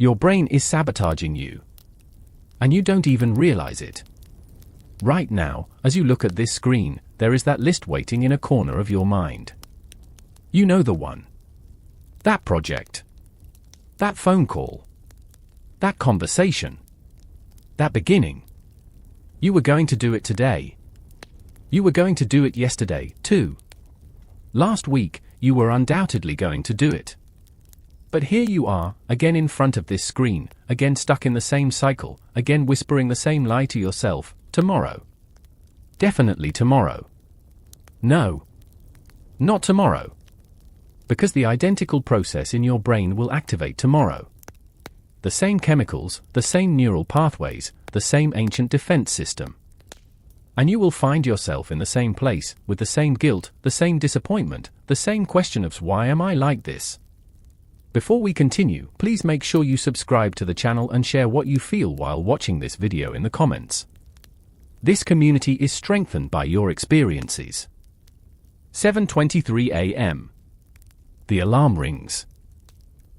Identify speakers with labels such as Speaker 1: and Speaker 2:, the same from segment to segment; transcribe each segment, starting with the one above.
Speaker 1: Your brain is sabotaging you. And you don't even realize it. Right now, as you look at this screen, there is that list waiting in a corner of your mind. You know the one. That project. That phone call. That conversation. That beginning. You were going to do it today. You were going to do it yesterday, too. Last week, you were undoubtedly going to do it. But here you are, again in front of this screen, again stuck in the same cycle, again whispering the same lie to yourself, tomorrow. Definitely tomorrow. No. Not tomorrow. Because the identical process in your brain will activate tomorrow. The same chemicals, the same neural pathways, the same ancient defense system. And you will find yourself in the same place, with the same guilt, the same disappointment, the same question of why am I like this? Before we continue, please make sure you subscribe to the channel and share what you feel while watching this video in the comments. This community is strengthened by your experiences. 7:23 a.m. The alarm rings.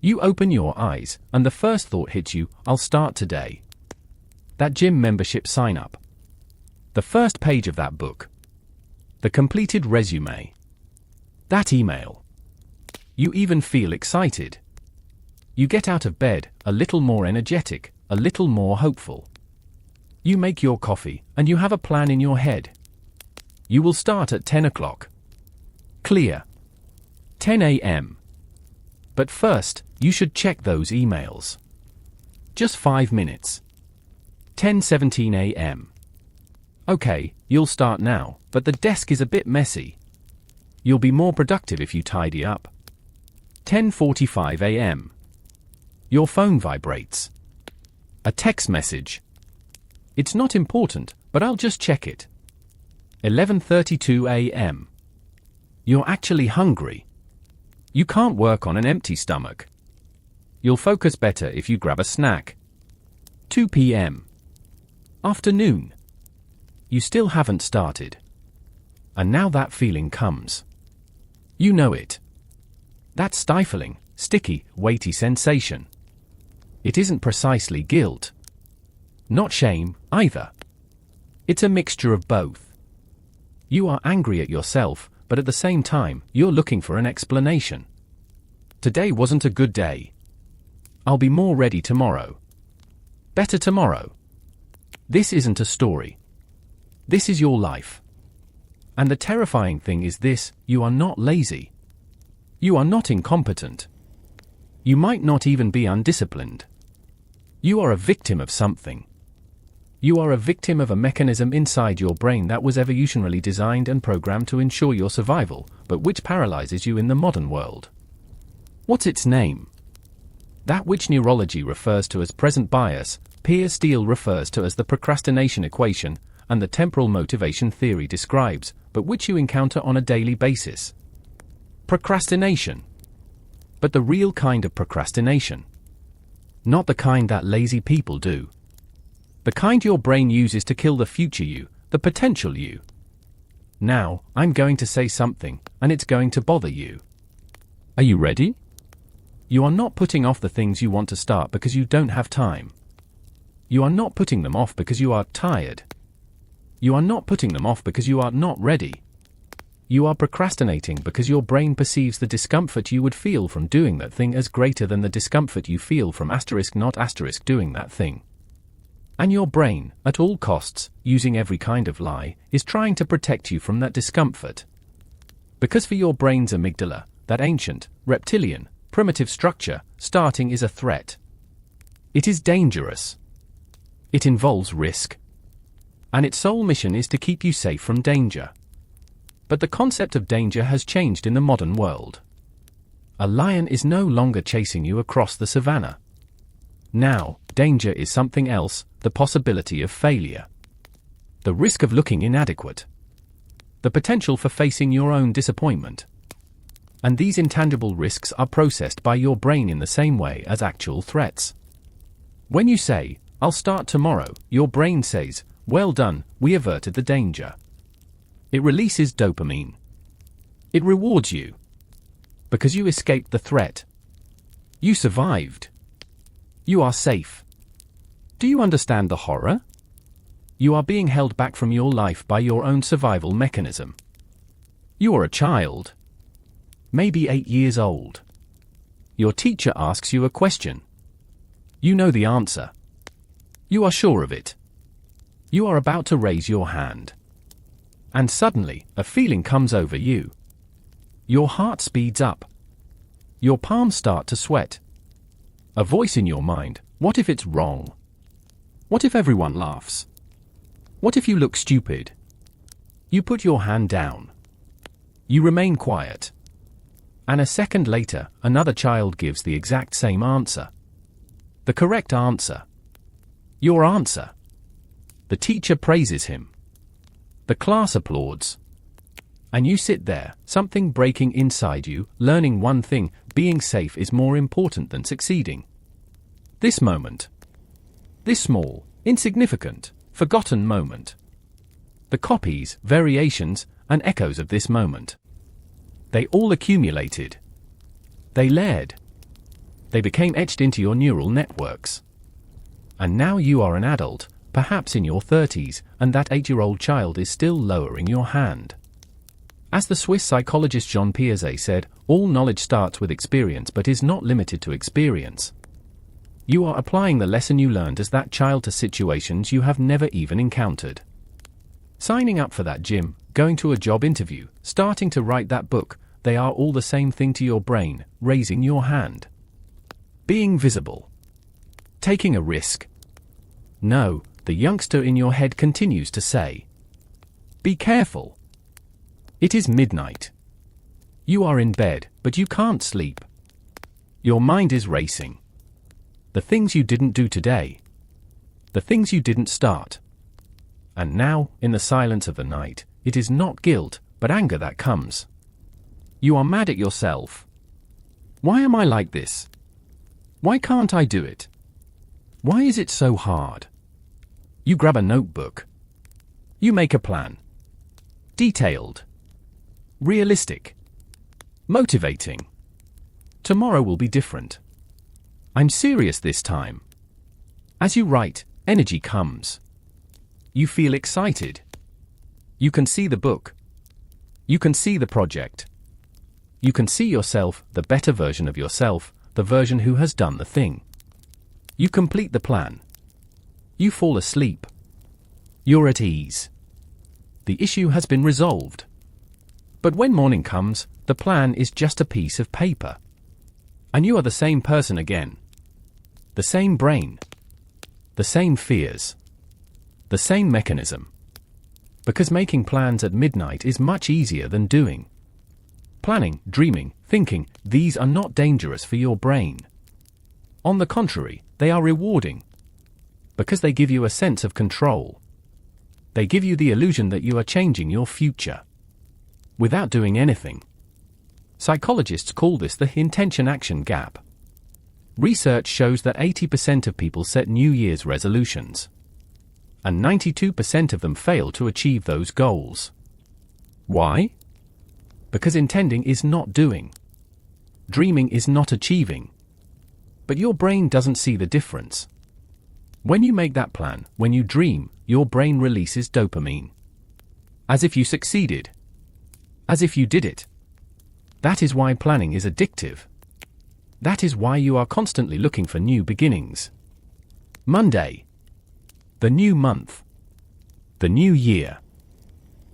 Speaker 1: You open your eyes, and the first thought hits you, I'll start today. That gym membership sign-up. The first page of that book. The completed resume. That email. You even feel excited. You get out of bed, a little more energetic, a little more hopeful. You make your coffee, and you have a plan in your head. You will start at 10 o'clock. Clear. 10 a.m. But first, you should check those emails. Just 5 minutes. 10:17 a.m. Okay, you'll start now, but the desk is a bit messy. You'll be more productive if you tidy up. 10:45 a.m. Your phone vibrates. A text message. It's not important, but I'll just check it. 11:32 a.m. You're actually hungry. You can't work on an empty stomach. You'll focus better if you grab a snack. 2 p.m. Afternoon. You still haven't started. And now that feeling comes. You know it. That stifling, sticky, weighty sensation. It isn't precisely guilt. Not shame, either. It's a mixture of both. You are angry at yourself, but at the same time, you're looking for an explanation. Today wasn't a good day. I'll be more ready tomorrow. Better tomorrow. This isn't a story. This is your life. And the terrifying thing is this, you are not lazy. You are not incompetent. You might not even be undisciplined. You are a victim of something. You are a victim of a mechanism inside your brain that was evolutionarily designed and programmed to ensure your survival, but which paralyzes you in the modern world. What's its name? That which neurology refers to as present bias, Piers Steel refers to as the procrastination equation, and the temporal motivation theory describes, but which you encounter on a daily basis. Procrastination. But the real kind of procrastination. Not the kind that lazy people do. The kind your brain uses to kill the future you, the potential you. Now, I'm going to say something, and it's going to bother you. Are you ready? You are not putting off the things you want to start because you don't have time. You are not putting them off because you are tired. You are not putting them off because you are not ready. You are procrastinating because your brain perceives the discomfort you would feel from doing that thing as greater than the discomfort you feel from *not* doing that thing. And your brain, at all costs, using every kind of lie, is trying to protect you from that discomfort. Because for your brain's amygdala, that ancient, reptilian, primitive structure, starting is a threat. It is dangerous. It involves risk. And its sole mission is to keep you safe from danger. But the concept of danger has changed in the modern world. A lion is no longer chasing you across the savannah. Now, danger is something else, the possibility of failure. The risk of looking inadequate. The potential for facing your own disappointment. And these intangible risks are processed by your brain in the same way as actual threats. When you say, I'll start tomorrow, your brain says, well done, we averted the danger. It releases dopamine. It rewards you. Because you escaped the threat. You survived. You are safe. Do you understand the horror? You are being held back from your life by your own survival mechanism. You are a child. Maybe 8 years old. Your teacher asks you a question. You know the answer. You are sure of it. You are about to raise your hand. And suddenly, a feeling comes over you. Your heart speeds up. Your palms start to sweat. A voice in your mind, what if it's wrong? What if everyone laughs? What if you look stupid? You put your hand down. You remain quiet. And a second later, another child gives the exact same answer. The correct answer. Your answer. The teacher praises him. The class applauds. And you sit there, something breaking inside you, learning one thing: being safe is more important than succeeding. This moment. This small, insignificant, forgotten moment. The copies, variations, and echoes of this moment. They all accumulated. They layered. They became etched into your neural networks. And now you are an adult, perhaps in your 30s, and that 8-year-old child is still lowering your hand. As the Swiss psychologist Jean Piaget said, all knowledge starts with experience but is not limited to experience. You are applying the lesson you learned as that child to situations you have never even encountered. Signing up for that gym, going to a job interview, starting to write that book, they are all the same thing to your brain: raising your hand. Being visible. Taking a risk. No, the youngster in your head continues to say, be careful. It is midnight. You are in bed, but you can't sleep. Your mind is racing. The things you didn't do today. The things you didn't start. And now, in the silence of the night, it is not guilt, but anger that comes. You are mad at yourself. Why am I like this? Why can't I do it? Why is it so hard? You grab a notebook. You make a plan. Detailed. Realistic. Motivating. Tomorrow will be different. I'm serious this time. As you write, energy comes. You feel excited. You can see the book. You can see the project. You can see yourself, the better version of yourself, the version who has done the thing. You complete the plan. You fall asleep. You're at ease. The issue has been resolved. But when morning comes, the plan is just a piece of paper. And you are the same person again. The same brain. The same fears. The same mechanism. Because making plans at midnight is much easier than doing. Planning, dreaming, thinking, these are not dangerous for your brain. On the contrary, they are rewarding. Because they give you a sense of control. They give you the illusion that you are changing your future. Without doing anything. Psychologists call this the intention-action gap. Research shows that 80% of people set New Year's resolutions. And 92% of them fail to achieve those goals. Why? Because intending is not doing. Dreaming is not achieving. But your brain doesn't see the difference. When you make that plan, when you dream, your brain releases dopamine. As if you succeeded. As if you did it. That is why planning is addictive. That is why you are constantly looking for new beginnings. Monday. The new month. The new year.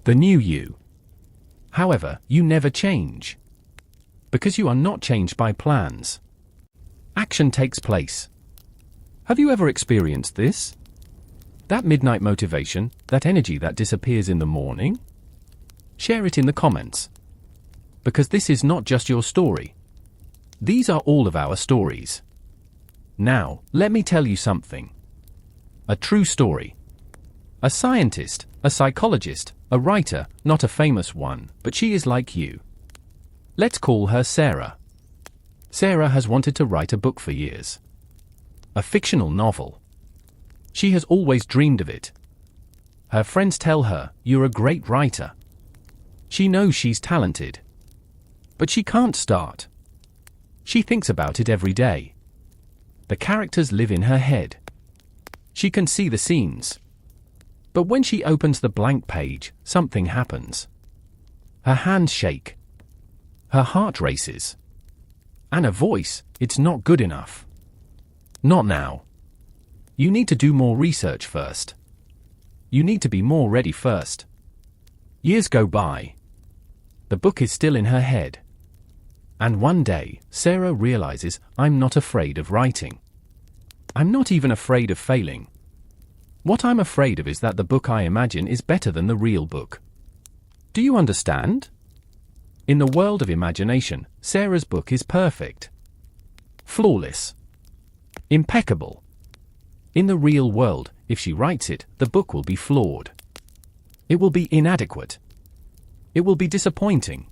Speaker 1: The new you. However, you never change. Because you are not changed by plans. Action takes place. Have you ever experienced this? That midnight motivation, that energy that disappears in the morning? Share it in the comments. Because this is not just your story. These are all of our stories. Now, let me tell you something. A true story. A scientist, a psychologist, a writer, not a famous one, but she is like you. Let's call her Sarah. Sarah has wanted to write a book for years. A fictional novel. She has always dreamed of it. Her friends tell her, "You're a great writer." She knows she's talented. But she can't start. She thinks about it every day. The characters live in her head. She can see the scenes. But when she opens the blank page, something happens. Her hands shake. Her heart races. And a voice, "It's not good enough. Not now. You need to do more research first. You need to be more ready first." Years go by. The book is still in her head. And one day, Sarah realizes, "I'm not afraid of writing. I'm not even afraid of failing. What I'm afraid of is that the book I imagine is better than the real book." Do you understand? In the world of imagination, Sarah's book is perfect. Flawless. Impeccable. In the real world, if she writes it, the book will be flawed. It will be inadequate. It will be disappointing.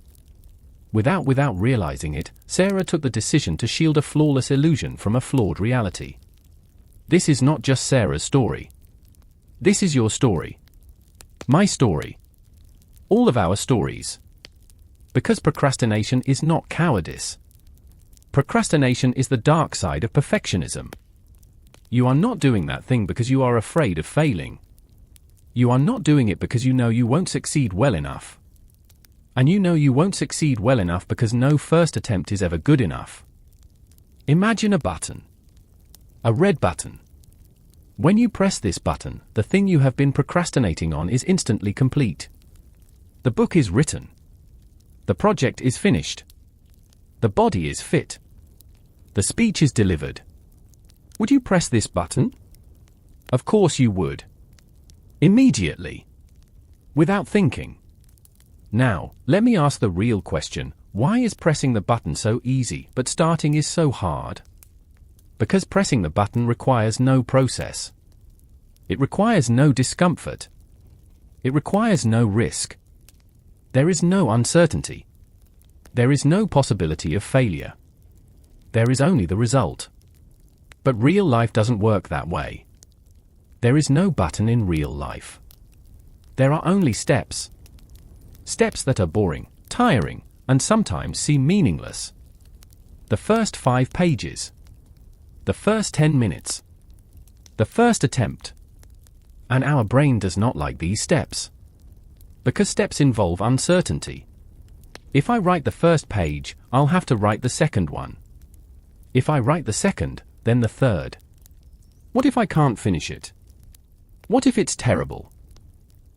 Speaker 1: Without realizing it, Sarah took the decision to shield a flawless illusion from a flawed reality. This is not just Sarah's story. This is your story. My story. All of our stories. Because procrastination is not cowardice. Procrastination is the dark side of perfectionism. You are not doing that thing because you are afraid of failing. You are not doing it because you know you won't succeed well enough. And you know you won't succeed well enough because no first attempt is ever good enough. Imagine a button. A red button. When you press this button, the thing you have been procrastinating on is instantly complete. The book is written. The project is finished. The body is fit. The speech is delivered. Would you press this button? Of course you would. Immediately. Without thinking. Now, let me ask the real question: why is pressing the button so easy, but starting is so hard? Because pressing the button requires no process. It requires no discomfort. It requires no risk. There is no uncertainty. There is no possibility of failure. There is only the result. But real life doesn't work that way. There is no button in real life. There are only steps. Steps that are boring, tiring, and sometimes seem meaningless. The first 5 pages. The first 10 minutes. The first attempt. And our brain does not like these steps. Because steps involve uncertainty. If I write the first page, I'll have to write the second one. If I write the second, then the third. What if I can't finish it? What if it's terrible?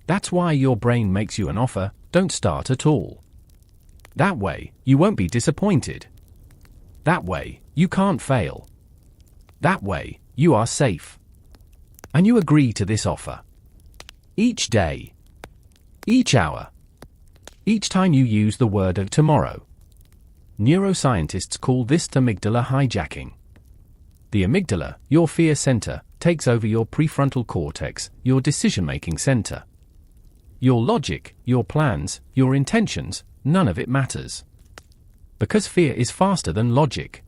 Speaker 1: That's why your brain makes you an offer: don't start at all. That way, you won't be disappointed. That way, you can't fail. That way, you are safe. And you agree to this offer. Each day. Each hour. Each time you use the word of tomorrow. Neuroscientists call this amygdala hijacking. The amygdala, your fear center, takes over your prefrontal cortex, your decision-making center. Your logic, your plans, your intentions, none of it matters. Because fear is faster than logic.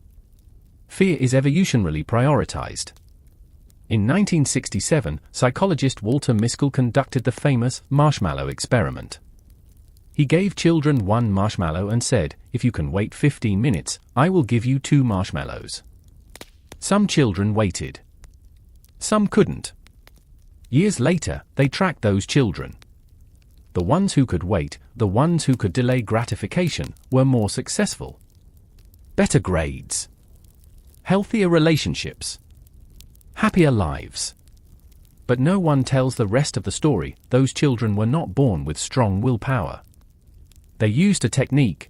Speaker 1: Fear is evolutionarily prioritized. In 1967, psychologist Walter Miskell conducted the famous marshmallow experiment. He gave children 1 marshmallow and said, "If you can wait 15 minutes, I will give you 2 marshmallows." Some children waited. Some couldn't. Years later, they tracked those children. The ones who could wait, the ones who could delay gratification, were more successful. Better grades. Healthier relationships. Happier lives. But no one tells the rest of the story. Those children were not born with strong willpower. They used a technique.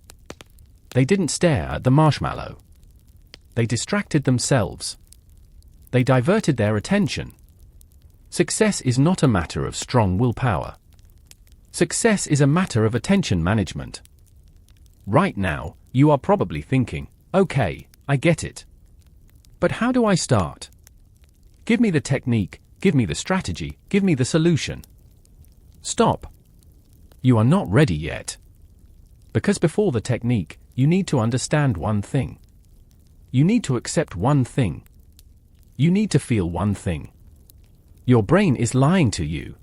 Speaker 1: They didn't stare at the marshmallow. They distracted themselves. They diverted their attention. Success is not a matter of strong willpower. Success is a matter of attention management. Right now, you are probably thinking, "Okay, I get it. But how do I start? Give me the technique, give me the strategy, give me the solution." Stop. You are not ready yet. Because before the technique, you need to understand one thing. You need to accept one thing. You need to feel one thing. Your brain is lying to you.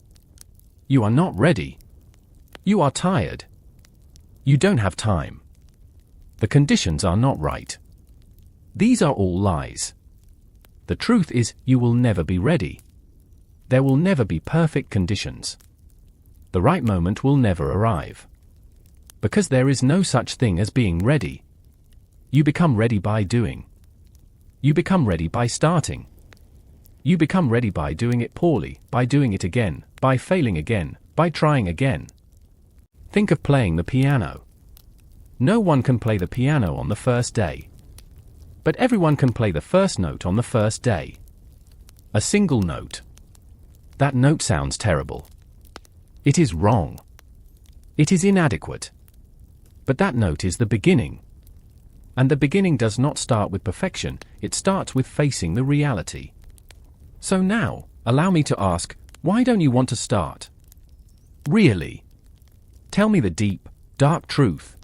Speaker 1: You are not ready. You are tired. You don't have time. The conditions are not right. These are all lies. The truth is, you will never be ready. There will never be perfect conditions. The right moment will never arrive. Because there is no such thing as being ready. You become ready by doing. You become ready by starting. You become ready by doing it poorly, by doing it again, by failing again, by trying again. Think of playing the piano. No one can play the piano on the first day. But everyone can play the first note on the first day. A single note. That note sounds terrible. It is wrong. It is inadequate. But that note is the beginning. And the beginning does not start with perfection, it starts with facing the reality. So now, allow me to ask, why don't you want to start? Really? Tell me the deep, dark truth.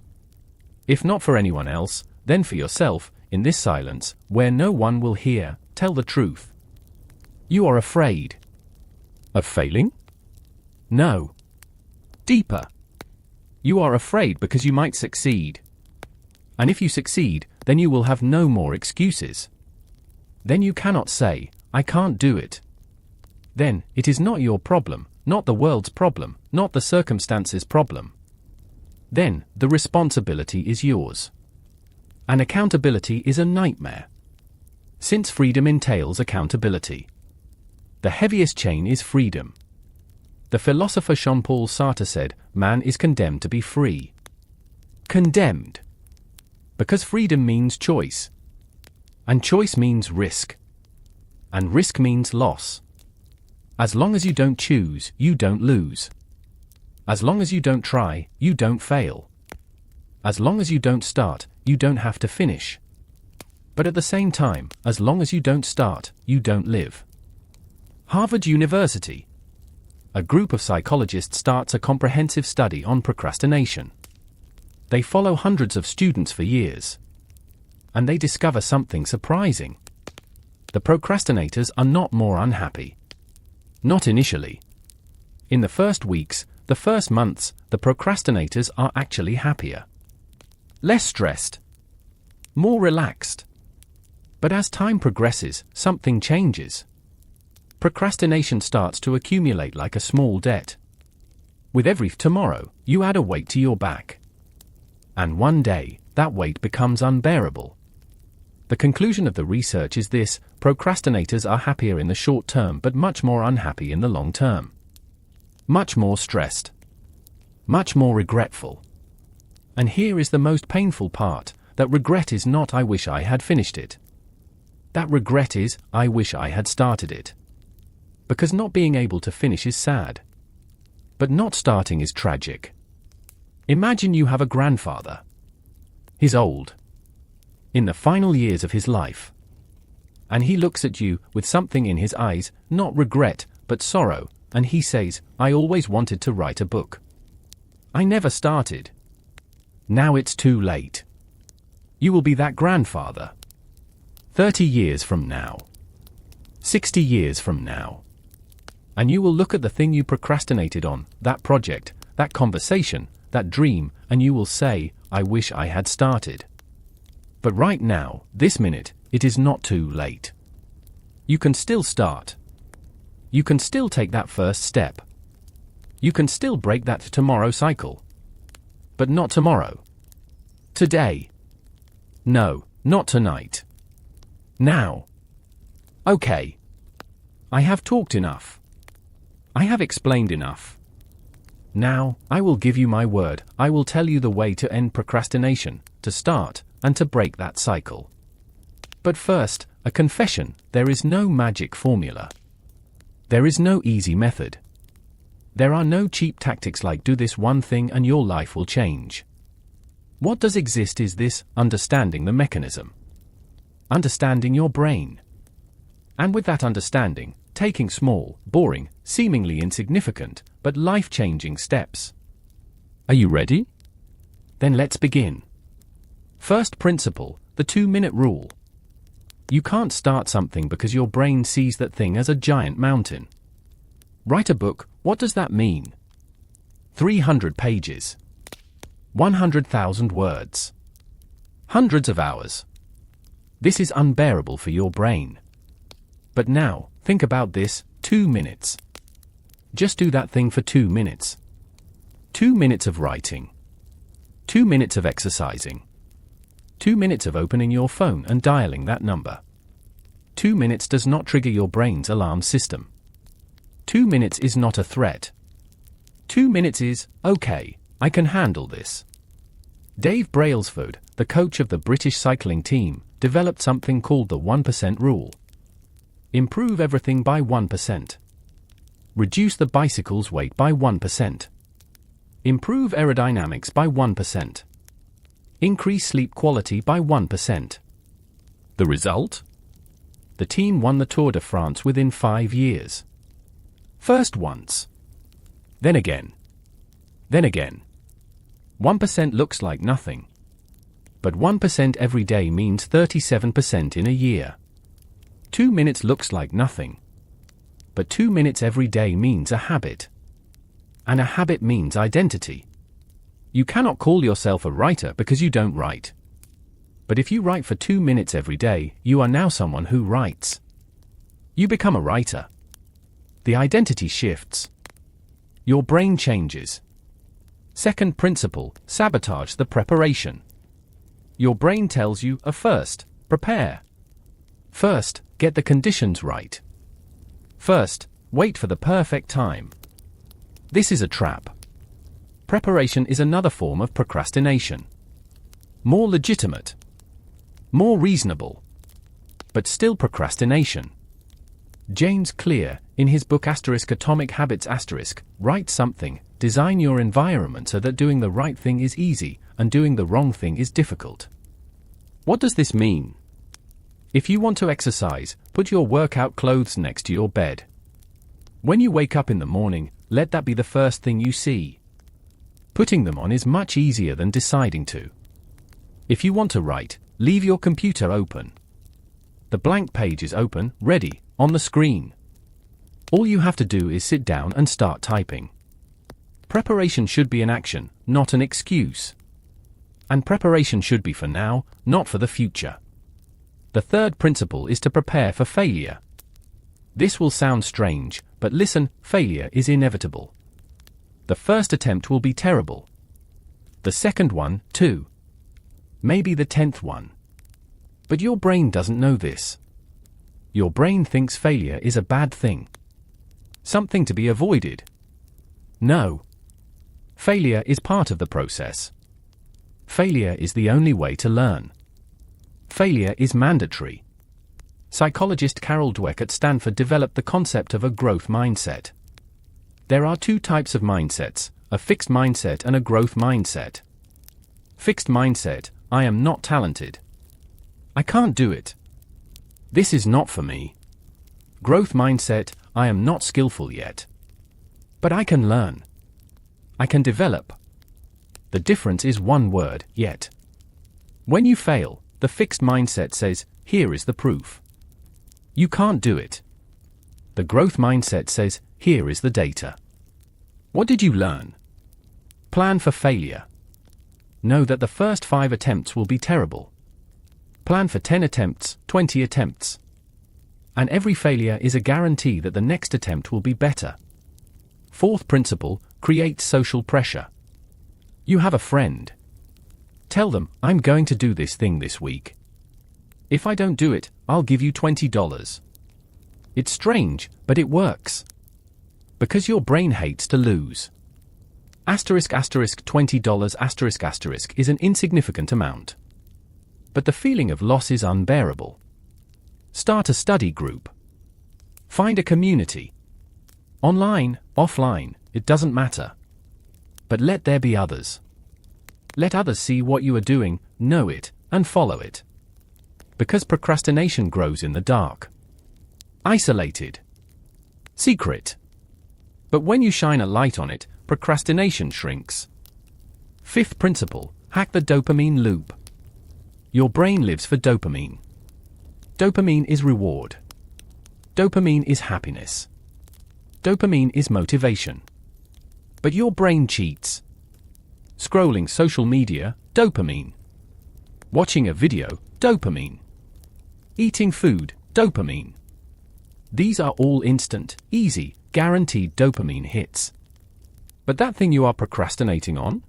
Speaker 1: If not for anyone else, then for yourself, in this silence, where no one will hear, tell the truth. You are afraid. Of failing? No. Deeper. You are afraid because you might succeed. And if you succeed, then you will have no more excuses. Then you cannot say, I can't do it. Then, it is not your problem, not the world's problem, not the circumstances' problem. Then, the responsibility is yours. And accountability is a nightmare. Since freedom entails accountability. The heaviest chain is freedom. The philosopher Jean-Paul Sartre said, man is condemned to be free. Condemned. Because freedom means choice. And choice means risk. And risk means loss. As long as you don't choose, you don't lose. As long as you don't try, you don't fail. As long as you don't start, you don't have to finish. But at the same time, as long as you don't start, you don't live. Harvard University. A group of psychologists starts a comprehensive study on procrastination. They follow hundreds of students for years. And they discover something surprising. The procrastinators are not more unhappy. Not initially. In the first weeks, the first months, the procrastinators are actually happier. Less stressed. More relaxed. But as time progresses, something changes. Procrastination starts to accumulate like a small debt. With every tomorrow, you add a weight to your back. And one day, that weight becomes unbearable. The conclusion of the research is this: procrastinators are happier in the short term but much more unhappy in the long term. Much more stressed. Much more regretful. And here is the most painful part, that regret is not I wish I had finished it. That regret is I wish I had started it. Because not being able to finish is sad. But not starting is tragic. Imagine you have a grandfather. He's old. In the final years of his life. And he looks at you with something in his eyes, not regret, but sorrow, and he says, I always wanted to write a book. I never started. Now it's too late. You will be that grandfather. 30 years from now. 60 years from now. And you will look at the thing you procrastinated on, that project, that conversation, that dream, and you will say, I wish I had started. But right now, this minute, it is not too late. You can still start. You can still take that first step. You can still break that tomorrow cycle. But not tomorrow. Today. No, not tonight. Now. Okay. I have talked enough. I have explained enough. Now, I will give you my word, I will tell you the way to end procrastination, to start, and to break that cycle. But first, a confession: there is no magic formula. There is no easy method. There are no cheap tactics like do this one thing and your life will change. What does exist is this: understanding the mechanism. Understanding your brain. And with that understanding, taking small, boring, seemingly insignificant, but life-changing steps. Are you ready? Then let's begin. First principle, the 2-minute rule. You can't start something because your brain sees that thing as a giant mountain. Write a book, what does that mean? 300 pages. 100,000 words. Hundreds of hours. This is unbearable for your brain. But now, think about this, 2 minutes. Just do that thing for 2 minutes. 2 minutes of writing. 2 minutes of exercising. 2 minutes of opening your phone and dialing that number. 2 minutes does not trigger your brain's alarm system. 2 minutes is not a threat. 2 minutes is, okay, I can handle this. Dave Brailsford, the coach of the British cycling team, developed something called the 1% rule. Improve everything by 1%. Reduce the bicycle's weight by 1%. Improve aerodynamics by 1%. Increase sleep quality by 1%. The result? The team won the Tour de France within 5 years. First once. Then again. Then again. 1% looks like nothing. But 1% every day means 37% in a year. 2 minutes looks like nothing. But 2 minutes every day means a habit. And a habit means identity. You cannot call yourself a writer because you don't write. But if you write for 2 minutes every day, you are now someone who writes. You become a writer. The identity shifts. Your brain changes. Second principle, sabotage the preparation. Your brain tells you, first, prepare. First, get the conditions right. First, wait for the perfect time. This is a trap. Preparation is another form of procrastination. More legitimate. More reasonable. But still procrastination. James Clear, in his book Atomic Habits writes something, design your environment so that doing the right thing is easy, and doing the wrong thing is difficult. What does this mean? If you want to exercise, put your workout clothes next to your bed. When you wake up in the morning, let that be the first thing you see. Putting them on is much easier than deciding to. If you want to write, leave your computer open. The blank page is open, ready, on the screen. All you have to do is sit down and start typing. Preparation should be an action, not an excuse. And preparation should be for now, not for the future. The third principle is to prepare for failure. This will sound strange, but listen, failure is inevitable. The first attempt will be terrible. The second one, too. Maybe the 10th one. But your brain doesn't know this. Your brain thinks failure is a bad thing. Something to be avoided. No. Failure is part of the process. Failure is the only way to learn. Failure is mandatory. Psychologist Carol Dweck at Stanford developed the concept of a growth mindset. There are 2 types of mindsets, a fixed mindset and a growth mindset. Fixed mindset, I am not talented. I can't do it. This is not for me. Growth mindset, I am not skillful yet. But I can learn. I can develop. The difference is one word, yet. When you fail, the fixed mindset says, here is the proof. You can't do it. The growth mindset says, here is the data. What did you learn? Plan for failure. Know that the first 5 attempts will be terrible. Plan for 10 attempts, 20 attempts. And every failure is a guarantee that the next attempt will be better. Fourth principle, create social pressure. You have a friend. Tell them, I'm going to do this thing this week. If I don't do it, I'll give you $20. It's strange, but it works. Because your brain hates to lose. $20 is an insignificant amount. But the feeling of loss is unbearable. Start a study group. Find a community. Online, offline, it doesn't matter. But let there be others. Let others see what you are doing, know it, and follow it. Because procrastination grows in the dark. Isolated. Secret. But when you shine a light on it, procrastination shrinks. Fifth principle, hack the dopamine loop. Your brain lives for dopamine. Dopamine is reward. Dopamine is happiness. Dopamine is motivation. But your brain cheats. Scrolling social media, dopamine. Watching a video, dopamine. Eating food, dopamine. These are all instant, easy, guaranteed dopamine hits. But that thing you are procrastinating on?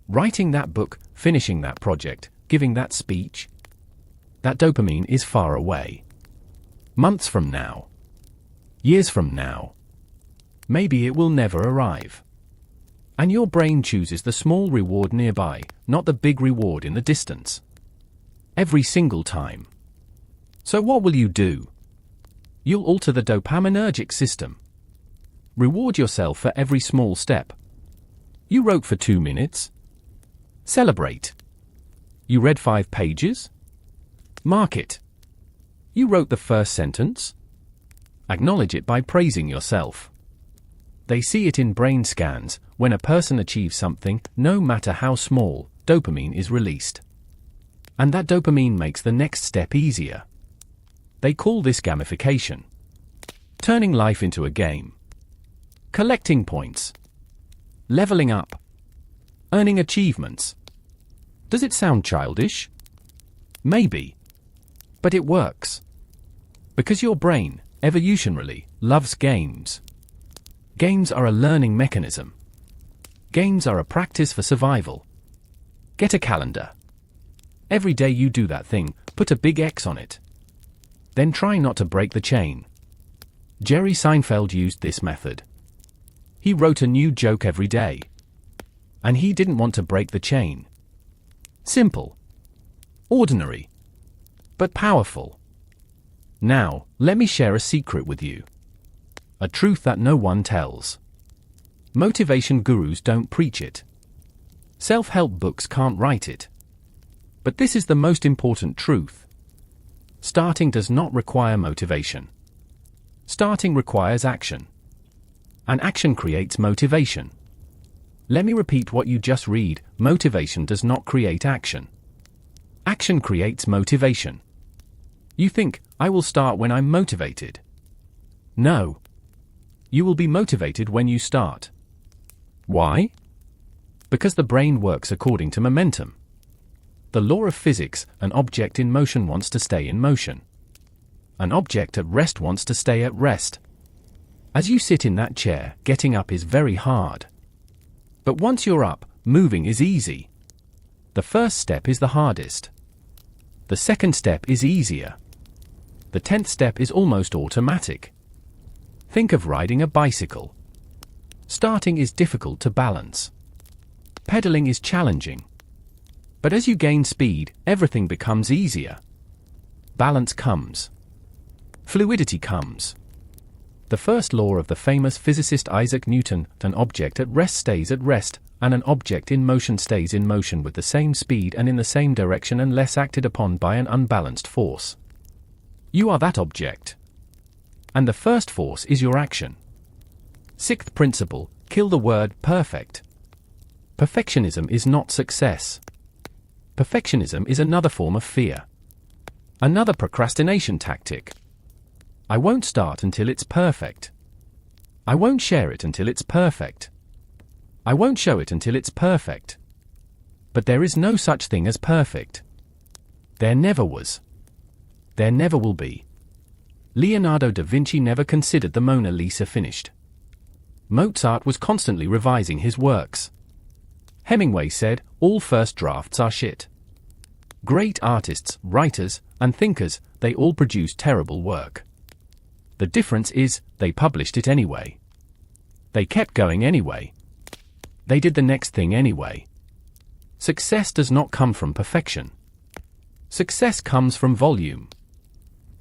Speaker 1: Writing that book, finishing that project, giving that speech? That dopamine is far away. Months from now. Years from now. Maybe it will never arrive. And your brain chooses the small reward nearby, not the big reward in the distance. Every single time. So what will you do? You'll alter the dopaminergic system. Reward yourself for every small step. You wrote for 2 minutes. Celebrate. You read 5 pages. Mark it. You wrote the first sentence. Acknowledge it by praising yourself. They see it in brain scans. When a person achieves something, no matter how small, dopamine is released. And that dopamine makes the next step easier. They call this gamification. Turning life into a game. Collecting points. Leveling up. Earning achievements. Does it sound childish? Maybe. But it works. Because your brain, evolutionarily, loves games. Games are a learning mechanism. Games are a practice for survival. Get a calendar. Every day you do that thing, put a big X on it. Then try not to break the chain. Jerry Seinfeld used this method. He wrote a new joke every day. And he didn't want to break the chain. Simple. Ordinary. But powerful. Now, let me share a secret with you. A truth that no one tells. Motivation gurus don't preach it. Self-help books can't write it. But this is the most important truth. Starting does not require motivation. Starting requires action. And action creates motivation. Let me repeat what you just read. Motivation does not create action. Action creates motivation. You think, I will start when I'm motivated. No. You will be motivated when you start. Why? Because the brain works according to momentum. The law of physics, an object in motion wants to stay in motion. An object at rest wants to stay at rest. As you sit in that chair, getting up is very hard. But once you're up, moving is easy. The first step is the hardest. The second step is easier. The 10th step is almost automatic. Think of riding a bicycle. Starting is difficult to balance. Pedaling is challenging. But as you gain speed, everything becomes easier. Balance comes. Fluidity comes. The first law of the famous physicist Isaac Newton: an object at rest stays at rest, and an object in motion stays in motion with the same speed and in the same direction unless acted upon by an unbalanced force. You are that object. And the first force is your action. 6th principle, kill the word perfect. Perfectionism is not success. Perfectionism is another form of fear. Another procrastination tactic. I won't start until it's perfect. I won't share it until it's perfect. I won't show it until it's perfect. But there is no such thing as perfect. There never was. There never will be. Leonardo da Vinci never considered the Mona Lisa finished. Mozart was constantly revising his works. Hemingway said, all first drafts are shit. Great artists, writers, and thinkers, they all produce terrible work. The difference is, they published it anyway. They kept going anyway. They did the next thing anyway. Success does not come from perfection. Success comes from volume.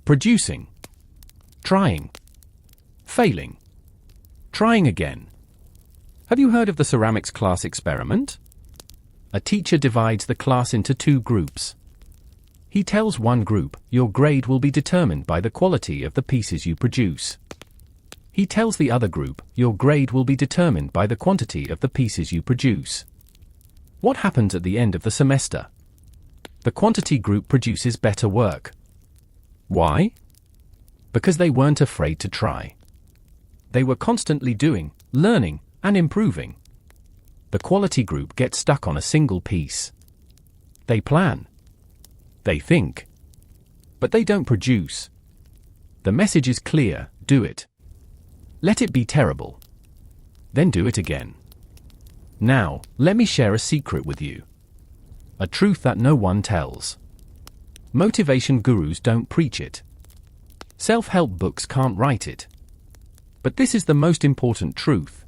Speaker 1: Producing. Trying. Failing. Trying again. Have you heard of the ceramics class experiment? A teacher divides the class into 2 groups. He tells one group, your grade will be determined by the quality of the pieces you produce. He tells the other group, your grade will be determined by the quantity of the pieces you produce. What happens at the end of the semester? The quantity group produces better work. Why? Because they weren't afraid to try. They were constantly doing, learning, and improving. The quality group gets stuck on a single piece. They plan. They think. But they don't produce. The message is clear, do it. Let it be terrible. Then do it again. Now, let me share a secret with you. A truth that no one tells. Motivation gurus don't preach it. Self-help books can't write it. But this is the most important truth.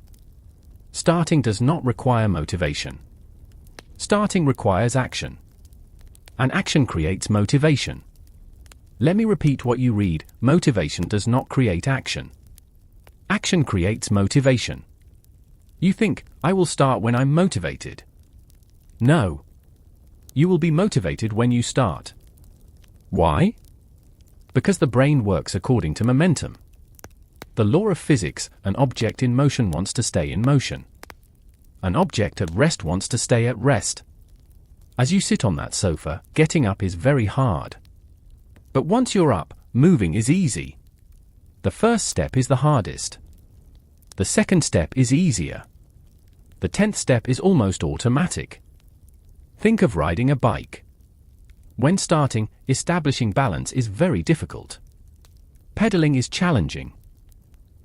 Speaker 1: Starting does not require motivation. Starting requires action. And action creates motivation. Let me repeat what you read: motivation does not create action. Action creates motivation. You think, I will start when I'm motivated. No. You will be motivated when you start. Why? Because the brain works according to momentum. The law of physics: an object in motion wants to stay in motion. An object at rest wants to stay at rest. As you sit on that sofa, getting up is very hard. But once you're up, moving is easy. The first step is the hardest. The second step is easier. The 10th step is almost automatic. Think of riding a bike. When starting, establishing balance is very difficult. Pedaling is challenging.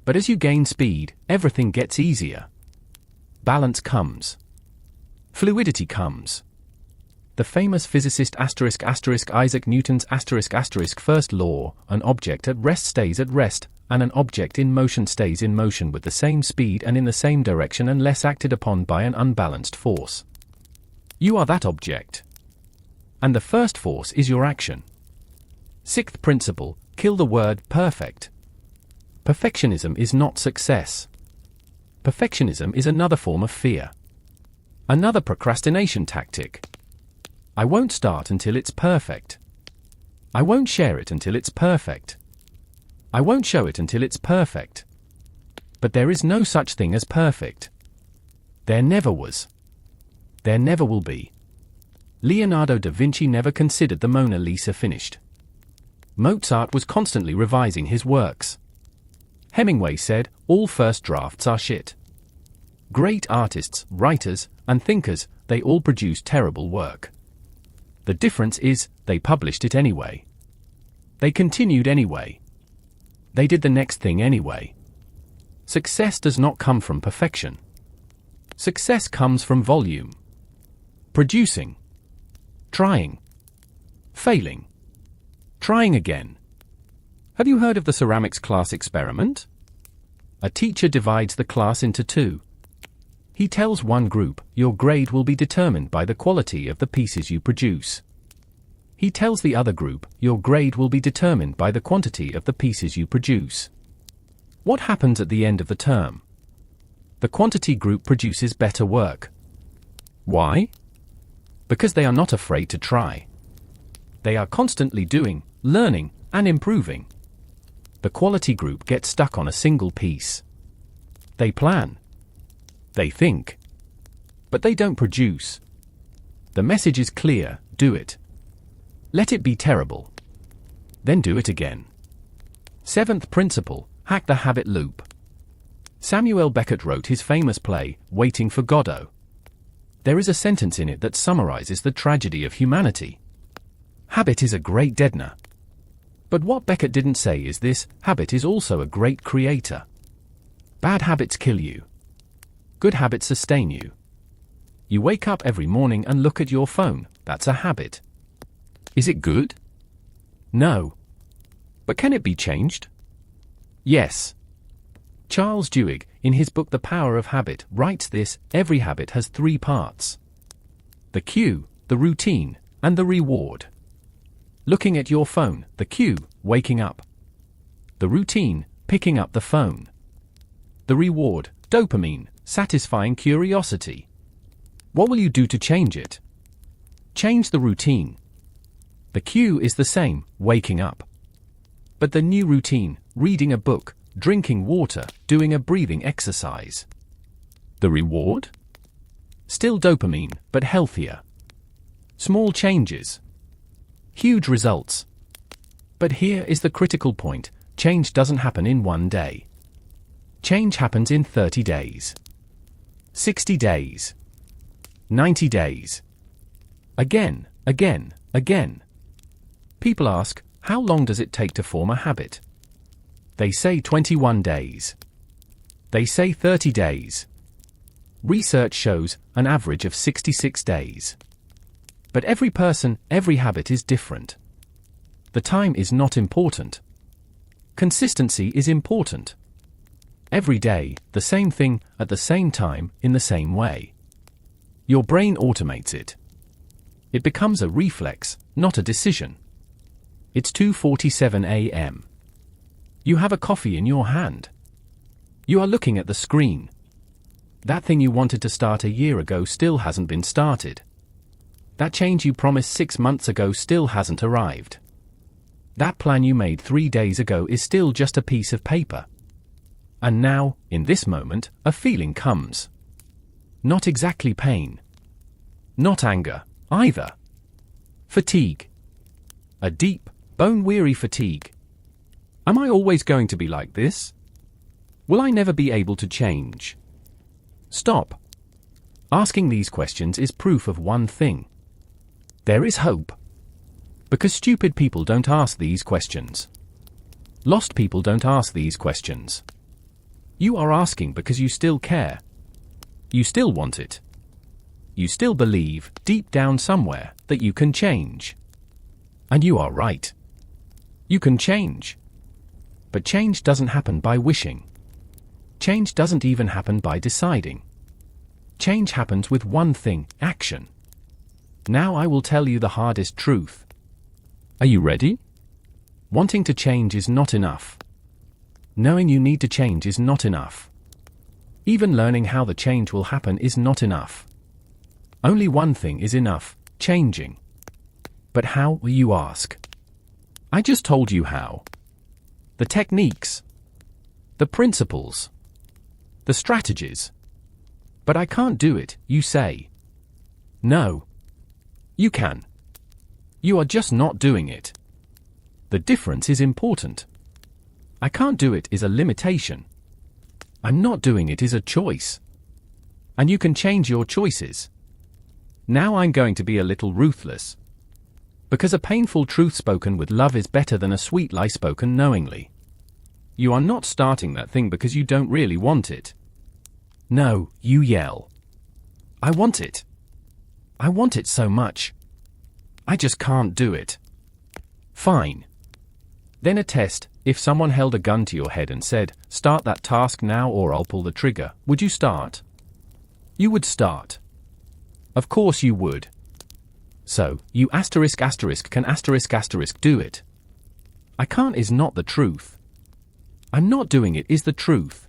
Speaker 1: But as you gain speed, everything gets easier. Balance comes. Fluidity comes. The famous physicist Isaac Newton's first law: an object at rest stays at rest, and an object in motion stays in motion with the same speed and in the same direction unless acted upon by an unbalanced force. You are that object. And the first force is your action. 6th principle: kill the word perfect. Perfectionism is not success. Perfectionism is another form of fear. Another procrastination tactic. I won't start until it's perfect. I won't share it until it's perfect. I won't show it until it's perfect. But there is no such thing as perfect. There never was. There never will be. Leonardo da Vinci never considered the Mona Lisa finished. Mozart was constantly revising his works. Hemingway said, all first drafts are shit. Great artists, writers, and thinkers, they all produce terrible work. The difference is, they published it anyway. They continued anyway. They did the next thing anyway. Success does not come from perfection. Success comes from volume. Producing. Trying. Failing. Trying again. Have you heard of the ceramics class experiment? A teacher divides the class into two. He tells one group, your grade will be determined by the quality of the pieces you produce. He tells the other group, your grade will be determined by the quantity of the pieces you produce. What happens at the end of the term? The quantity group produces better work. Why? Because they are not afraid to try. They are constantly doing, learning, and improving. The quality group gets stuck on a single piece. They plan. They think. But they don't produce. The message is clear, do it. Let it be terrible. Then do it again. 7th principle, hack the habit loop. Samuel Beckett wrote his famous play, Waiting for Godot. There is a sentence in it that summarizes the tragedy of humanity. Habit is a great deadener. But what Beckett didn't say is this: habit is also a great creator. Bad habits kill you. Good habits sustain you. You wake up every morning and look at your phone, that's a habit. Is it good? No. But can it be changed? Yes. Charles Duhigg, in his book The Power of Habit, writes this: every habit has 3 parts. The cue, the routine, and the reward. Looking at your phone, the cue, waking up. The routine, picking up the phone. The reward, dopamine, satisfying curiosity. What will you do to change it? Change the routine. The cue is the same, waking up. But the new routine, reading a book, drinking water, doing a breathing exercise. The reward? Still dopamine, but healthier. Small changes. Huge results. But here is the critical point: change doesn't happen in one day. Change happens in 30 days. 60 days. 90 days. Again, again, again. People ask, how long does it take to form a habit? They say 21 days. They say 30 days. Research shows an average of 66 days. But every person, every habit is different. The time is not important. Consistency is important. Every day, the same thing, at the same time, in the same way. Your brain automates it. It becomes a reflex, not a decision. It's 2:47 a.m. You have a coffee in your hand. You are looking at the screen. That thing you wanted to start a year ago still hasn't been started. That change you promised 6 months ago still hasn't arrived. That plan you made 3 days ago is still just a piece of paper. And now, in this moment, a feeling comes. Not exactly pain. Not anger, either. Fatigue. A deep, bone-weary fatigue. Am I always going to be like this? Will I never be able to change? Stop. Asking these questions is proof of one thing. There is hope. Because stupid people don't ask these questions. Lost people don't ask these questions. You are asking because you still care. You still want it. You still believe, deep down somewhere, that you can change. And you are right. You can change. But change doesn't happen by wishing. Change doesn't even happen by deciding. Change happens with one thing, action. Now I will tell you the hardest truth. Are you ready? Wanting to change is not enough. Knowing you need to change is not enough. Even learning how the change will happen is not enough. Only one thing is enough, changing. But how, will you ask? I just told you how. The techniques. The principles. The strategies. But I can't do it, you say. No. You can. You are just not doing it. The difference is important. I can't do it is a limitation. I'm not doing it is a choice. And you can change your choices. Now I'm going to be a little ruthless. Because a painful truth spoken with love is better than a sweet lie spoken knowingly. You are not starting that thing because you don't really want it. No, you yell. I want it. I want it so much. I just can't do it. Fine. Then a test, if someone held a gun to your head and said, start that task now or I'll pull the trigger, would you start? You would start. Of course you would. So, you can do it. I can't is not the truth. I'm not doing it is the truth.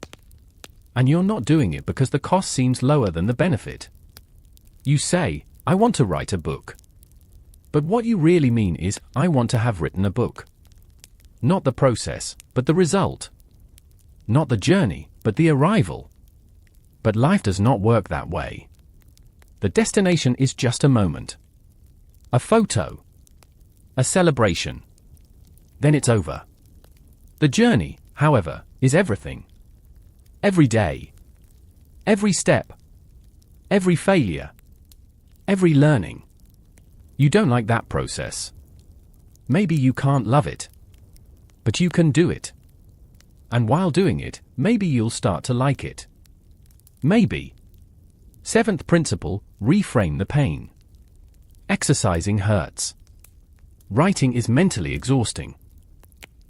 Speaker 1: And you're not doing it because the cost seems lower than the benefit. You say, I want to write a book. But what you really mean is, I want to have written a book. Not the process, but the result. Not the journey, but the arrival. But life does not work that way. The destination is just a moment. A photo. A celebration. Then it's over. The journey, however, is everything. Every day. Every step. Every failure. Every learning. You don't like that process. Maybe you can't love it. But you can do it. And while doing it, maybe you'll start to like it. Maybe. 7th principle, reframe the pain. Exercising hurts. Writing is mentally exhausting.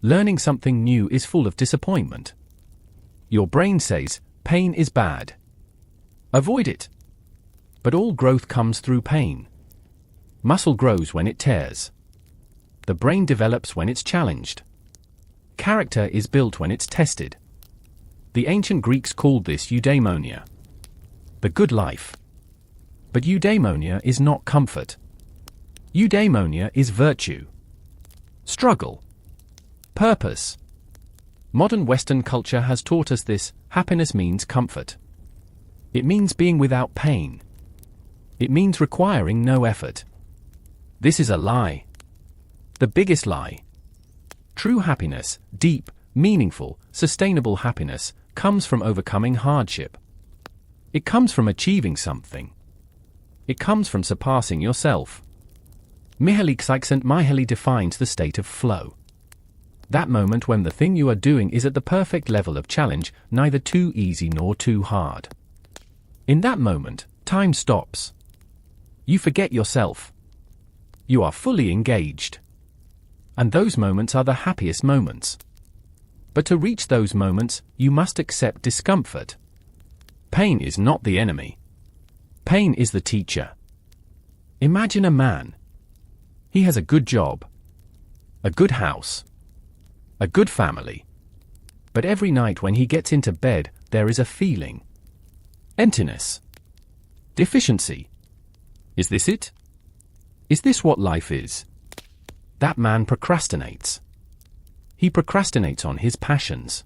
Speaker 1: Learning something new is full of disappointment. Your brain says, pain is bad. Avoid it. But all growth comes through pain. Muscle grows when it tears. The brain develops when it's challenged. Character is built when it's tested. The ancient Greeks called this eudaimonia. The good life. But eudaimonia is not comfort. Eudaimonia is virtue. Struggle. Purpose. Modern Western culture has taught us this: happiness means comfort. It means being without pain. It means requiring no effort. This is a lie. The biggest lie. True happiness, deep, meaningful, sustainable happiness, comes from overcoming hardship. It comes from achieving something. It comes from surpassing yourself. Mihaly Csikszentmihalyi defines the state of flow. That moment when the thing you are doing is at the perfect level of challenge, neither too easy nor too hard. In that moment, time stops. You forget yourself. You are fully engaged. And those moments are the happiest moments. But to reach those moments, you must accept discomfort. Pain is not the enemy. Pain is the teacher. Imagine a man. He has a good job, a good house, a good family. But every night when he gets into bed, there is a feeling. Emptiness. Deficiency. Is this it? Is this what life is? That man procrastinates. He procrastinates on his passions.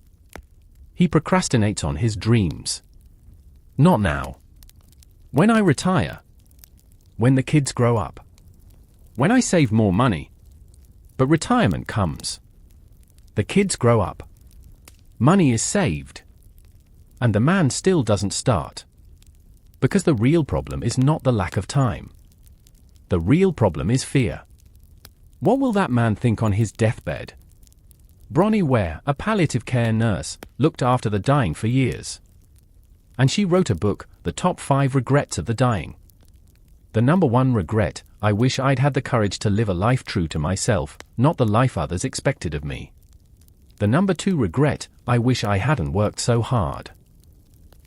Speaker 1: He procrastinates on his dreams. Not now. When I retire. When the kids grow up. When I save more money. But retirement comes. The kids grow up. Money is saved. And the man still doesn't start. Because the real problem is not the lack of time. The real problem is fear. What will that man think on his deathbed? Bronnie Ware, a palliative care nurse, looked after the dying for years. And she wrote a book, The Top 5 Regrets of the Dying. The number 1 regret: I wish I'd had the courage to live a life true to myself, not the life others expected of me. The number 2 regret: I wish I hadn't worked so hard.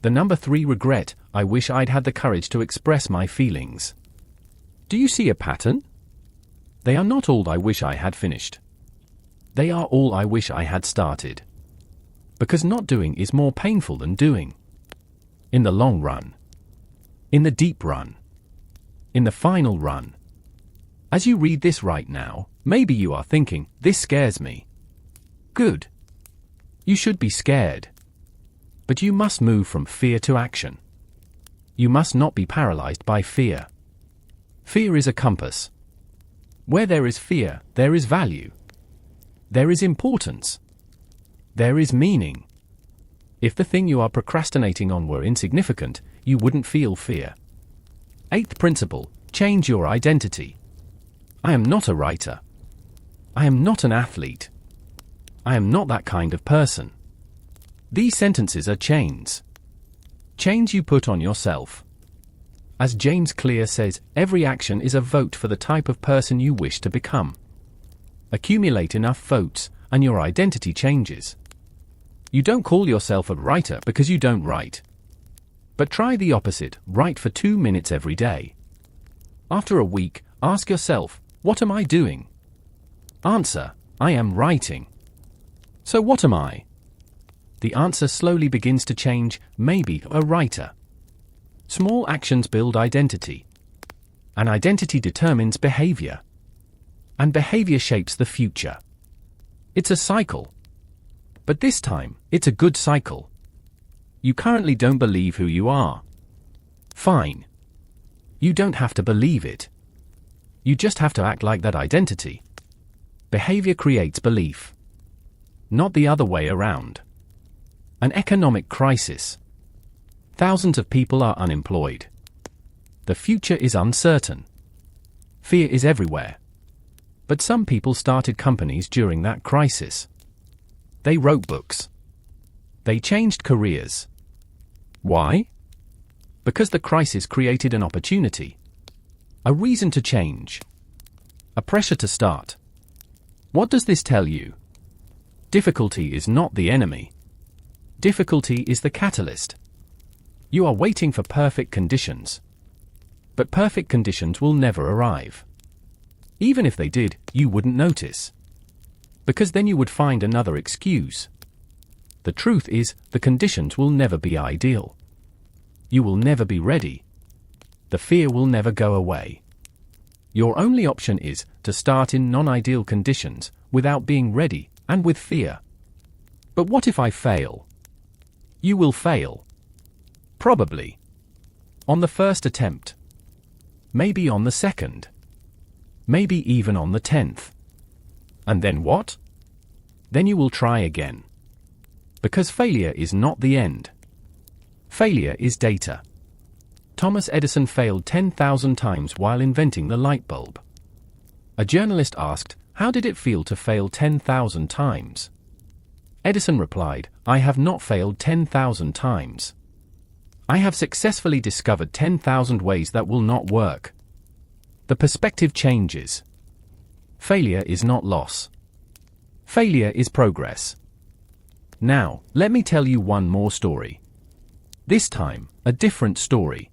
Speaker 1: The number 3 regret: I wish I'd had the courage to express my feelings. Do you see a pattern? They are not all I wish I had finished. They are all I wish I had started. Because not doing is more painful than doing. In the long run. In the deep run. In the final run. As you read this right now, maybe you are thinking, this scares me. Good. You should be scared. But you must move from fear to action. You must not be paralyzed by fear. Fear is a compass. Where there is fear, there is value. There is importance. There is meaning. If the thing you are procrastinating on were insignificant, you wouldn't feel fear. 8th principle: change your identity. I am not a writer. I am not an athlete. I am not that kind of person. These sentences are chains. Chains you put on yourself. As James Clear says, every action is a vote for the type of person you wish to become. Accumulate enough votes, and your identity changes. You don't call yourself a writer because you don't write. But try the opposite, write for 2 minutes every day. After a week, ask yourself, what am I doing? Answer, I am writing. So what am I? The answer slowly begins to change, maybe a writer. Small actions build identity. An identity determines behavior. And behavior shapes the future. It's a cycle. But this time, it's a good cycle. You currently don't believe who you are. Fine. You don't have to believe it. You just have to act like that identity. Behavior creates belief. Not the other way around. An economic crisis. Thousands of people are unemployed. The future is uncertain. Fear is everywhere. But some people started companies during that crisis. They wrote books. They changed careers. Why? Because the crisis created an opportunity. A reason to change. A pressure to start. What does this tell you? Difficulty is not the enemy. Difficulty is the catalyst. You are waiting for perfect conditions. But perfect conditions will never arrive. Even if they did, you wouldn't notice. Because then you would find another excuse. The truth is, the conditions will never be ideal. You will never be ready. The fear will never go away. Your only option is to start in non-ideal conditions, without being ready, and with fear. But what if I fail? You will fail. Probably. On the first attempt. Maybe on the second. Maybe even on the 10th. And then what? Then you will try again. Because failure is not the end. Failure is data. Thomas Edison failed 10,000 times while inventing the light bulb. A journalist asked, how did it feel to fail 10,000 times? Edison replied, I have not failed 10,000 times. I have successfully discovered 10,000 ways that will not work. The perspective changes. Failure is not loss. Failure is progress. Now, let me tell you one more story. This time, a different story.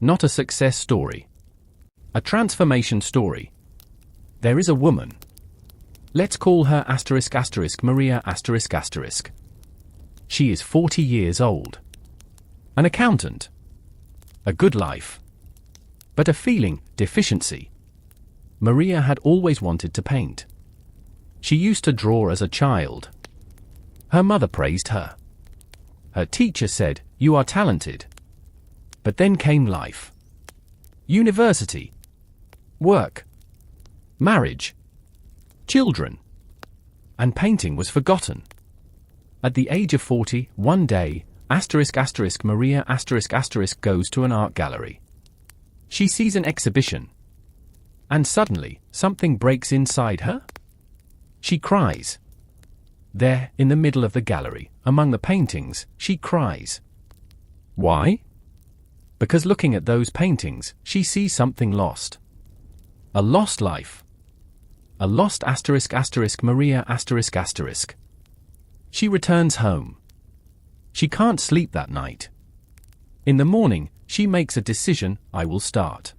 Speaker 1: Not a success story. A transformation story. There is a woman. Let's call her Maria ***. She is 40 years old. An accountant. A good life. But a feeling, deficiency. Maria had always wanted to paint. She used to draw as a child. Her mother praised her. Her teacher said, you are talented. But then came life. University. Work. Marriage. Children. And painting was forgotten. At the age of 40, one day, Maria *** goes to an art gallery. She sees an exhibition. And suddenly, something breaks inside her. She cries. There, in the middle of the gallery, among the paintings, she cries. Why? Because looking at those paintings, she sees something lost. A lost life. A lost Maria ***. She returns home. She can't sleep that night. In the morning, she makes a decision, I will start.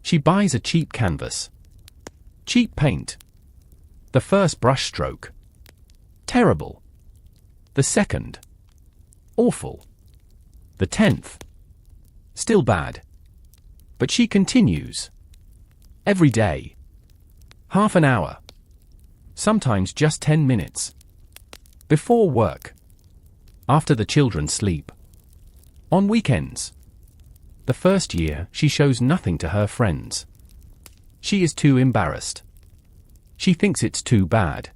Speaker 1: She buys a cheap canvas. Cheap paint. The first brush stroke. Terrible. The second. Awful. The 10th. Still bad. But she continues. Every day. Half an hour. Sometimes just 10 minutes. Before work. After the children sleep. On weekends. The first year, she shows nothing to her friends. She is too embarrassed. She thinks it's too bad.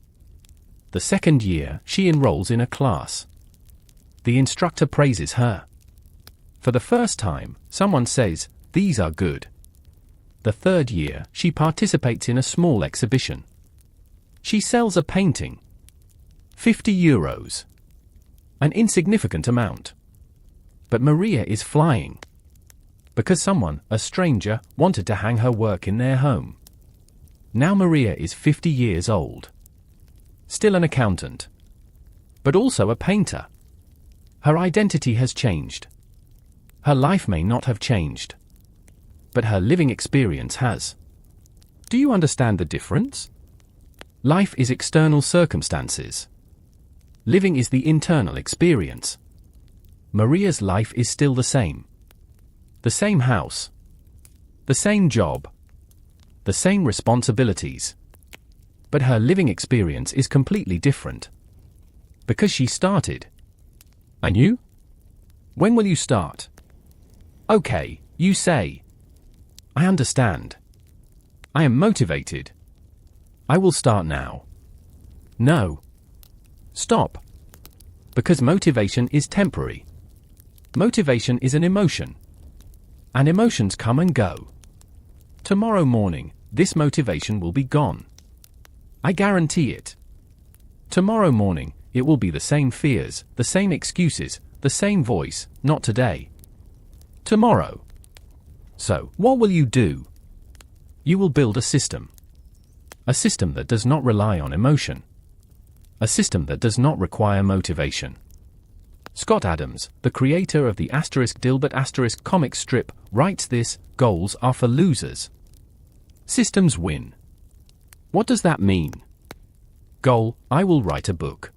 Speaker 1: The second year, she enrolls in a class. The instructor praises her. For the first time, someone says, these are good. The third year, she participates in a small exhibition. She sells a painting. €50. An insignificant amount. But Maria is flying. Because someone, a stranger, wanted to hang her work in their home. Now Maria is 50 years old. Still an accountant. But also a painter. Her identity has changed. Her life may not have changed. But her living experience has. Do you understand the difference? Life is external circumstances. Living is the internal experience. Maria's life is still the same. The same house. The same job. The same responsibilities. But her living experience is completely different. Because she started. And you? When will you start? Okay, you say. I understand. I am motivated. I will start now. No. Stop. Because motivation is temporary. Motivation is an emotion. And emotions come and go. Tomorrow morning, this motivation will be gone. I guarantee it. Tomorrow morning, it will be the same fears, the same excuses, the same voice, not today. Tomorrow. So, what will you do? You will build a system. A system that does not rely on emotion. A system that does not require motivation. Scott Adams, the creator of the *Dilbert* comic strip, writes this: goals are for losers. Systems win. What does that mean? Goal: I will write a book.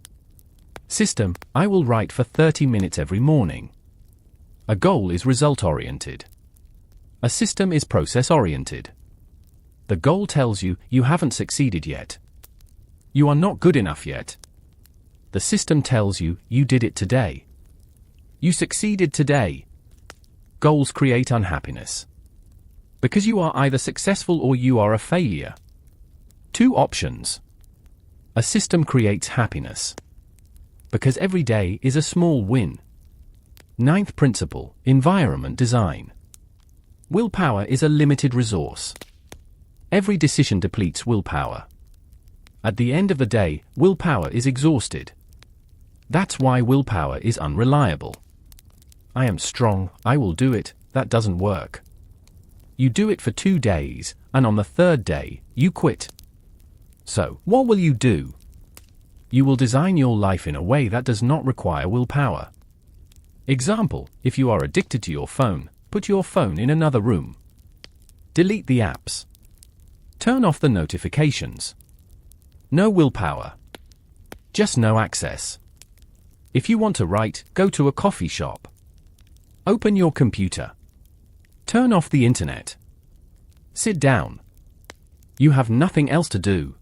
Speaker 1: System: I will write for 30 minutes every morning. A goal is result-oriented. A system is process-oriented. The goal tells you you haven't succeeded yet. You are not good enough yet. The system tells you you did it today. You succeeded today. Goals create unhappiness. Because you are either successful or you are a failure. Two options. A system creates happiness. Because every day is a small win. Ninth principle, environment design. Willpower is a limited resource. Every decision depletes willpower. At the end of the day, willpower is exhausted. That's why willpower is unreliable. I am strong, I will do it, that doesn't work. You do it for 2 days, and on the 3rd day, you quit. So, what will you do? You will design your life in a way that does not require willpower. Example, if you are addicted to your phone, put your phone in another room. Delete the apps. Turn off the notifications. No willpower. Just no access. If you want to write, go to a coffee shop. Open your computer. Turn off the internet. Sit down. You have nothing else to do.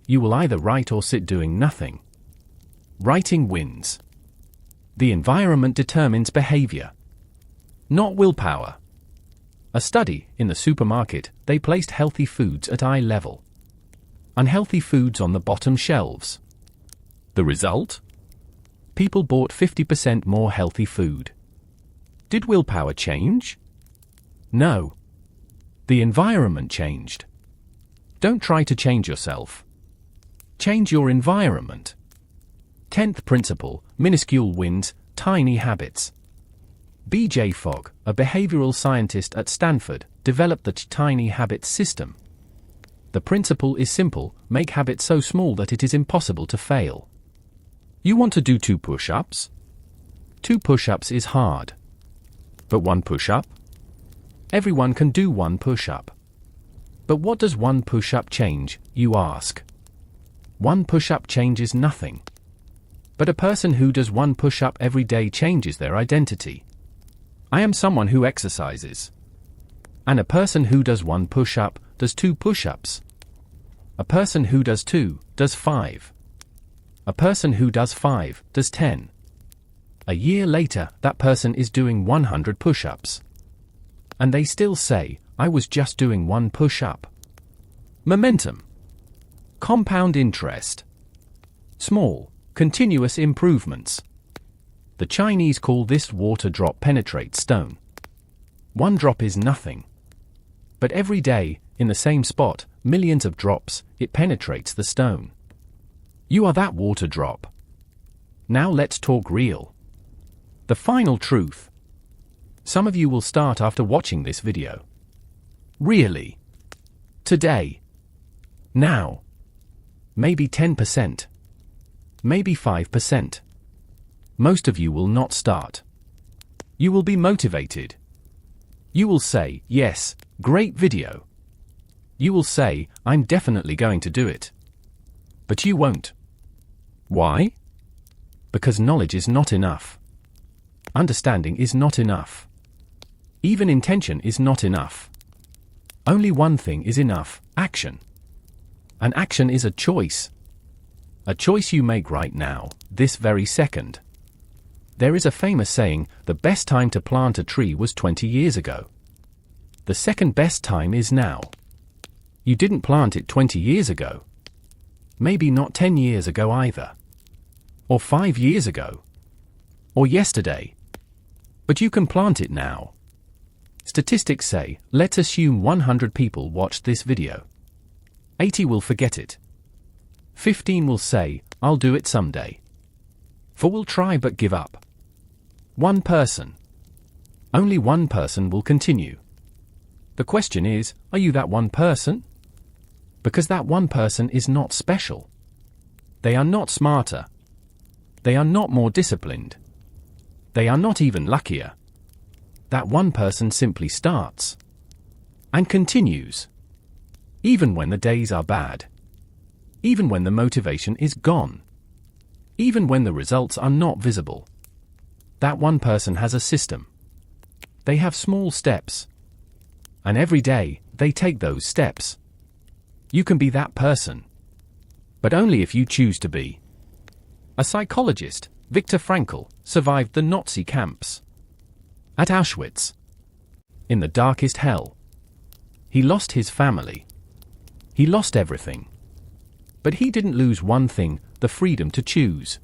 Speaker 1: You will either write or sit doing nothing. Writing wins. The environment determines behavior, not willpower. A study in the supermarket, they placed healthy foods at eye level, unhealthy foods on the bottom shelves. The result? People bought 50% more healthy food. Did willpower change? No. The environment changed. Don't try to change yourself. Change your environment. 10th principle, minuscule wins, tiny habits. B.J. Fogg, a behavioral scientist at Stanford, developed the tiny habits system. The principle is simple: make habits so small that it is impossible to fail. You want to do 2 push-ups? 2 push-ups is hard. But 1 push-up? Everyone can do 1 push-up. But what does 1 push-up change, you ask? 1 push-up changes nothing. But a person who does 1 push-up every day changes their identity. I am someone who exercises. And a person who does 1 push-up does 2 push-ups. A person who does 2 does 5. A person who does 5 does 10. A year later, that person is doing 100 push-ups. And they still say, I was just doing 1 push-up. Momentum. Compound interest. Small, continuous improvements. The Chinese call this water drop penetrates stone. 1 drop is nothing. But every day, in the same spot, millions of drops, it penetrates the stone. You are that water drop. Now let's talk real. The final truth. Some of you will start after watching this video. Really? Today? Now? Maybe 10%. Maybe 5%. Most of you will not start. You will be motivated. You will say, yes, great video. You will say, I'm definitely going to do it. But you won't. Why? Because knowledge is not enough. Understanding is not enough. Even intention is not enough. Only one thing is enough: action. An action is a choice. A choice you make right now, this very second. There is a famous saying, the best time to plant a tree was 20 years ago. The second best time is now. You didn't plant it 20 years ago. Maybe not 10 years ago either. Or 5 years ago. Or yesterday. But you can plant it now. Statistics say, let's assume 100 people watched this video. 80 will forget it. 15 will say, I'll do it someday. 4 will try but give up. 1 person. Only 1 person will continue. The question is, are you that 1 person? Because that 1 person is not special. They are not smarter. They are not more disciplined. They are not even luckier. That 1 person simply starts. And continues. Even when the days are bad. Even when the motivation is gone. Even when the results are not visible. That 1 person has a system. They have small steps. And every day, they take those steps. You can be that person. But only if you choose to be. A psychologist, Viktor Frankl, survived the Nazi camps. At Auschwitz. In the darkest hell. He lost his family. He lost everything. But he didn't lose one thing, the freedom to choose.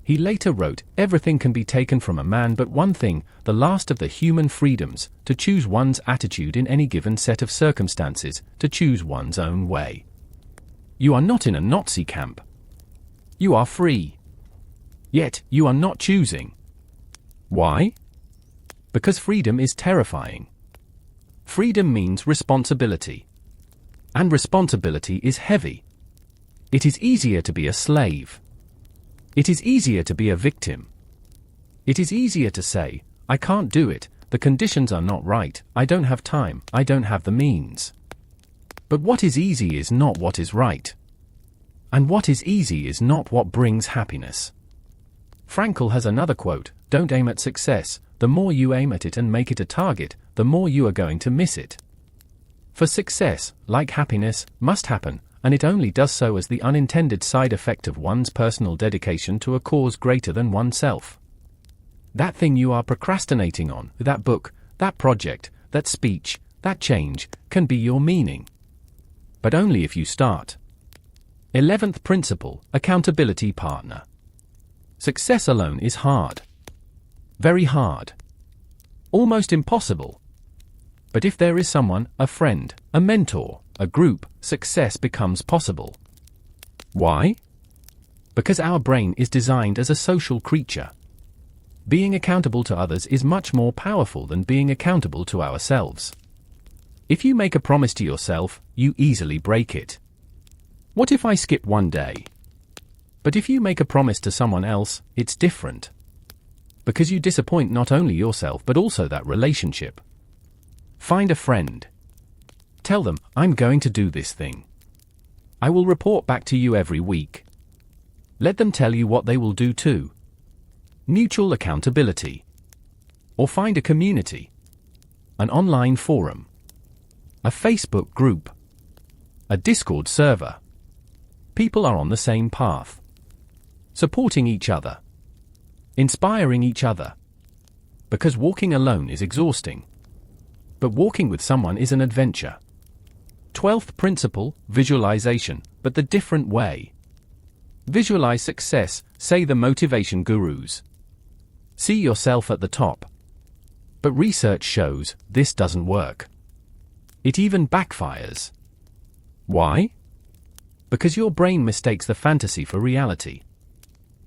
Speaker 1: He later wrote, everything can be taken from a man but one thing, the last of the human freedoms, to choose one's attitude in any given set of circumstances, to choose one's own way. You are not in a Nazi camp. You are free. Yet, you are not choosing. Why? Because freedom is terrifying. Freedom means responsibility. And responsibility is heavy. It is easier to be a slave. It is easier to be a victim. It is easier to say, I can't do it, the conditions are not right, I don't have time, I don't have the means. But what is easy is not what is right. And what is easy is not what brings happiness. Frankl has another quote, don't aim at success, the more you aim at it and make it a target, the more you are going to miss it. For success, like happiness, must happen, and it only does so as the unintended side effect of one's personal dedication to a cause greater than oneself. That thing you are procrastinating on, that book, that project, that speech, that change, can be your meaning. But only if you start. 11th principle, accountability partner. Success alone is hard. Very hard. Almost impossible. But if there is someone, a friend, a mentor, a group, success becomes possible. Why? Because our brain is designed as a social creature. Being accountable to others is much more powerful than being accountable to ourselves. If you make a promise to yourself, you easily break it. What if I skip one day? But if you make a promise to someone else, it's different. Because you disappoint not only yourself but also that relationship. Find a friend. Tell them, I'm going to do this thing. I will report back to you every week. Let them tell you what they will do too. Mutual accountability. Or find a community. An online forum. A Facebook group. A Discord server. People are on the same path. Supporting each other. Inspiring each other. Because walking alone is exhausting. But walking with someone is an adventure. 12th principle, visualization, but the different way. Visualize success, say the motivation gurus. See yourself at the top. But research shows this doesn't work. It even backfires. Why? Because your brain mistakes the fantasy for reality.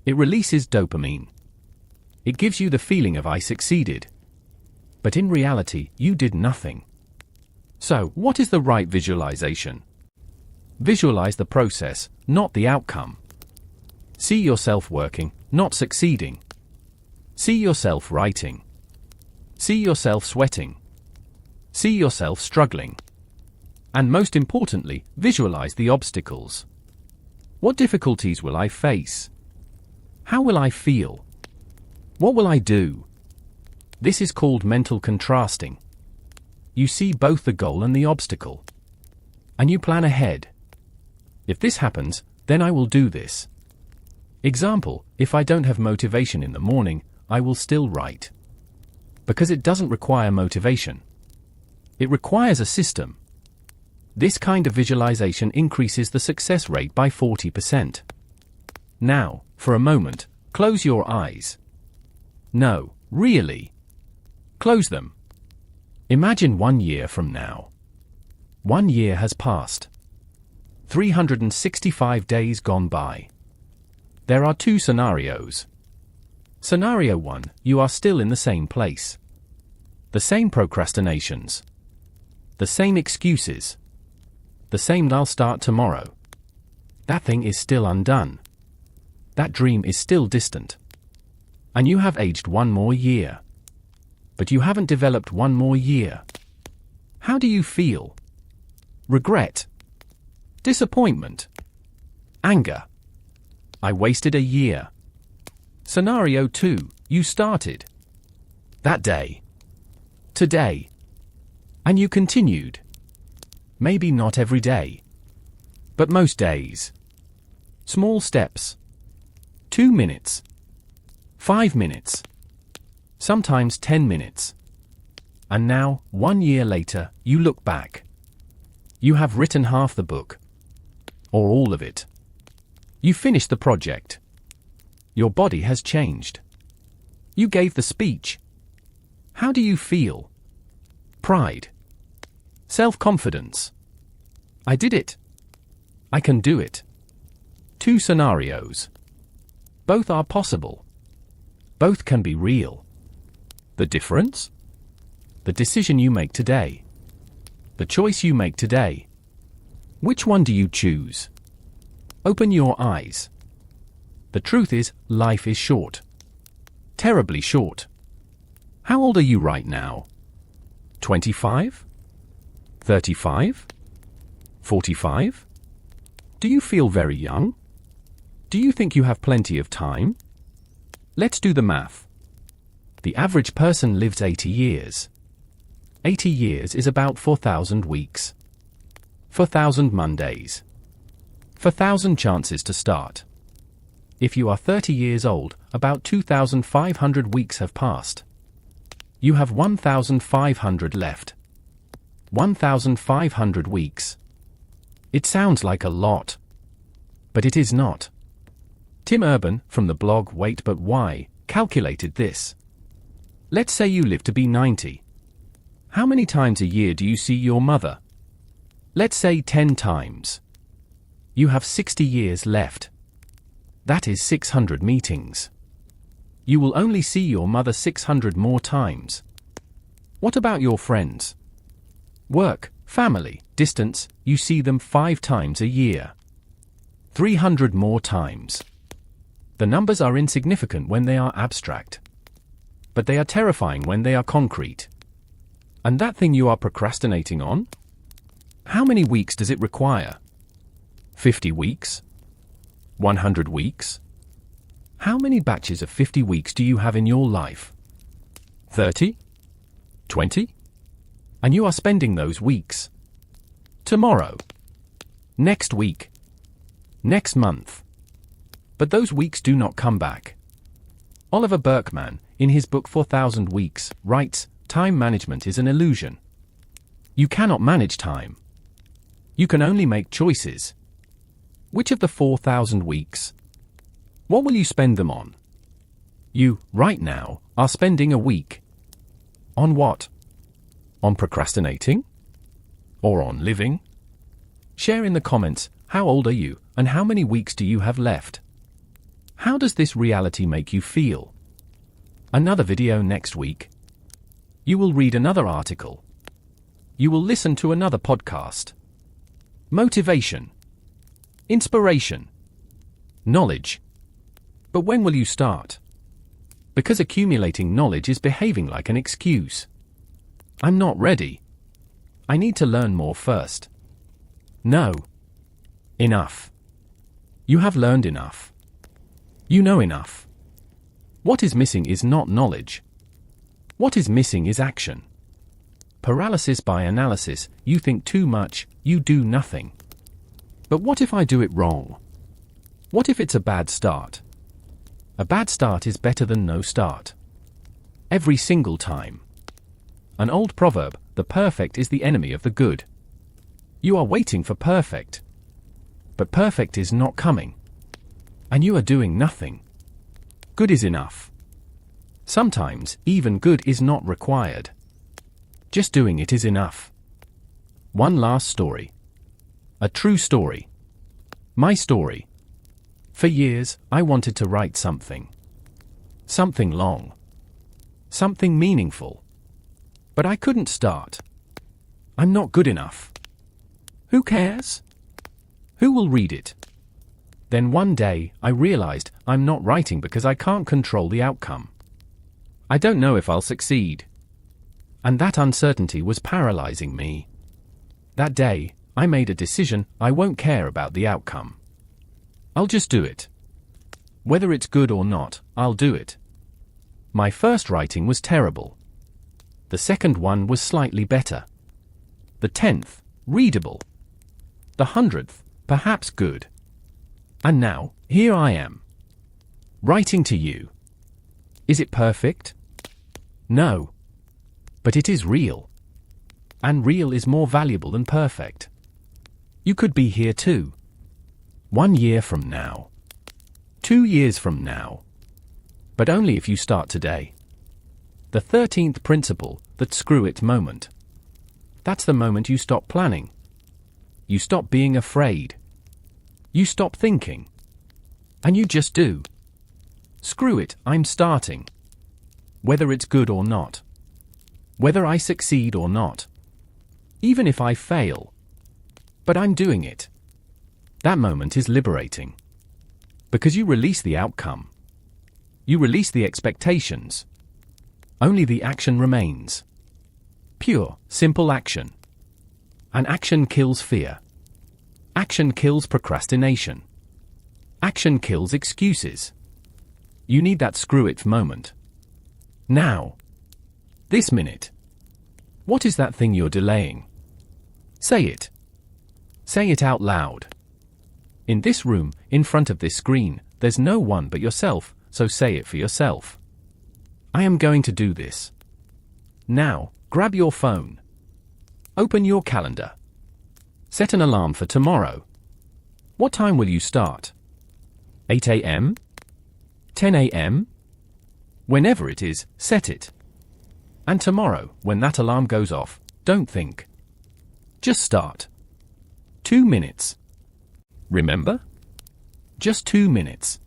Speaker 1: It releases dopamine. It gives you the feeling of I succeeded. But in reality, you did nothing. So, what is the right visualization? Visualize the process, not the outcome. See yourself working, not succeeding. See yourself writing. See yourself sweating. See yourself struggling. And most importantly, visualize the obstacles. What difficulties will I face? How will I feel? What will I do? This is called mental contrasting. You see both the goal and the obstacle. And you plan ahead. If this happens, then I will do this. Example, if I don't have motivation in the morning, I will still write. Because it doesn't require motivation. It requires a system. This kind of visualization increases the success rate by 40%. Now, for a moment, close your eyes. No, really. Close them. Imagine 1 year from now. 1 year has passed. 365 days gone by. There are 2 scenarios. Scenario 1, you are still in the same place. The same procrastinations. The same excuses. The same I'll start tomorrow. That thing is still undone. That dream is still distant. And you have aged 1 more year. But you haven't developed 1 more year. How do you feel? Regret. Disappointment. Anger. I wasted a year. Scenario 2, you started. That day. Today. And you continued. Maybe not every day. But most days. Small steps. 2 minutes. 5 minutes. Sometimes 10 minutes. And now, 1 year later, you look back. You have written half the book. Or all of it. You finished the project. Your body has changed. You gave the speech. How do you feel? Pride. Self-confidence. I did it. I can do it. Two scenarios. Both are possible. Both can be real. The difference? The decision you make today. The choice you make today. Which one do you choose? Open your eyes. The truth is, life is short. Terribly short. How old are you right now? 25? 35? 45? Do you feel very young? Do you think you have plenty of time? Let's do the math. The average person lives 80 years. 80 years is about 4,000 weeks. 4,000 Mondays. 4,000 chances to start. If you are 30 years old, about 2,500 weeks have passed. You have 1,500 left. 1,500 weeks. It sounds like a lot. But it is not. Tim Urban, from the blog Wait But Why, calculated this. Let's say you live to be 90. How many times a year do you see your mother? Let's say 10 times. You have 60 years left. That is 600 meetings. You will only see your mother 600 more times. What about your friends? Work, family, distance, you see them 5 times a year. 300 more times. The numbers are insignificant when they are abstract. But they are terrifying when they are concrete. And that thing you are procrastinating on? How many weeks does it require? 50 weeks? 100 weeks? How many batches of 50 weeks do you have in your life? 30? 20? And you are spending those weeks. Tomorrow. Next week. Next month. But those weeks do not come back. Oliver Burkeman, in his book 4,000 Weeks, writes, time management is an illusion. You cannot manage time. You can only make choices. Which of the 4,000 weeks? What will you spend them on? You, right now, are spending a week. On what? On procrastinating? Or on living? Share in the comments, how old are you, and how many weeks do you have left? How does this reality make you feel? Another video next week. You will read another article. You will listen to another podcast. Motivation. Inspiration. Knowledge. But when will you start? Because accumulating knowledge is behaving like an excuse. I'm not ready. I need to learn more first. No. Enough. You have learned enough. You know enough. What is missing is not knowledge. What is missing is action. Paralysis by analysis, you think too much, you do nothing. But what if I do it wrong? What if it's a bad start? A bad start is better than no start. Every single time. An old proverb, the perfect is the enemy of the good. You are waiting for perfect. But perfect is not coming. And you are doing nothing. Good is enough. Sometimes, even good is not required. Just doing it is enough. One last story. A true story. My story. For years, I wanted to write something. Something long. Something meaningful. But I couldn't start. I'm not good enough. Who cares? Who will read it? Then one day, I realized I'm not writing because I can't control the outcome. I don't know if I'll succeed. And that uncertainty was paralyzing me. That day, I made a decision, I won't care about the outcome. I'll just do it. Whether it's good or not, I'll do it. My first writing was terrible. The second one was slightly better. The 10th, readable. The 100th, perhaps good. And now, here I am. Writing to you. Is it perfect? No. But it is real. And real is more valuable than perfect. You could be here too. 1 year from now. 2 years from now. But only if you start today. The 13th principle, that screw it moment. That's the moment you stop planning. You stop being afraid. You stop thinking. And you just do. Screw it, I'm starting. Whether it's good or not. Whether I succeed or not. Even if I fail. But I'm doing it. That moment is liberating. Because you release the outcome. You release the expectations. Only the action remains. Pure, simple action. And action kills fear. Action kills procrastination. Action kills excuses. You need that screw it moment. Now. This minute. What is that thing you're delaying? Say it. Say it out loud. In this room, in front of this screen, there's no one but yourself, so say it for yourself. I am going to do this. Now, grab your phone. Open your calendar. Set an alarm for tomorrow. What time will you start? 8 a.m.? 10 a.m.? Whenever it is, set it. And tomorrow, when that alarm goes off, don't think. Just start. 2 minutes. Remember? Just 2 minutes.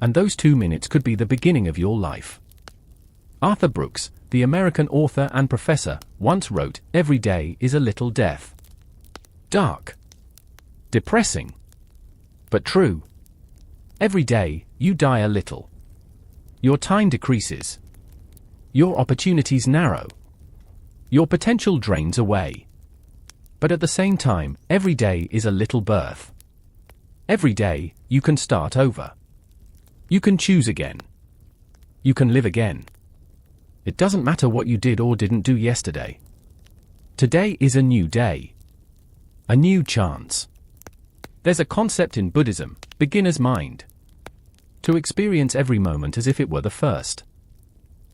Speaker 1: And those 2 minutes could be the beginning of your life. Arthur Brooks, the American author and professor, once wrote, "Every day is a little death." Dark. Depressing. But true. Every day, you die a little. Your time decreases. Your opportunities narrow. Your potential drains away. But at the same time, every day is a little birth. Every day, you can start over. You can choose again. You can live again. It doesn't matter what you did or didn't do yesterday. Today is a new day. A new chance. There's a concept in Buddhism, beginner's mind. To experience every moment as if it were the first.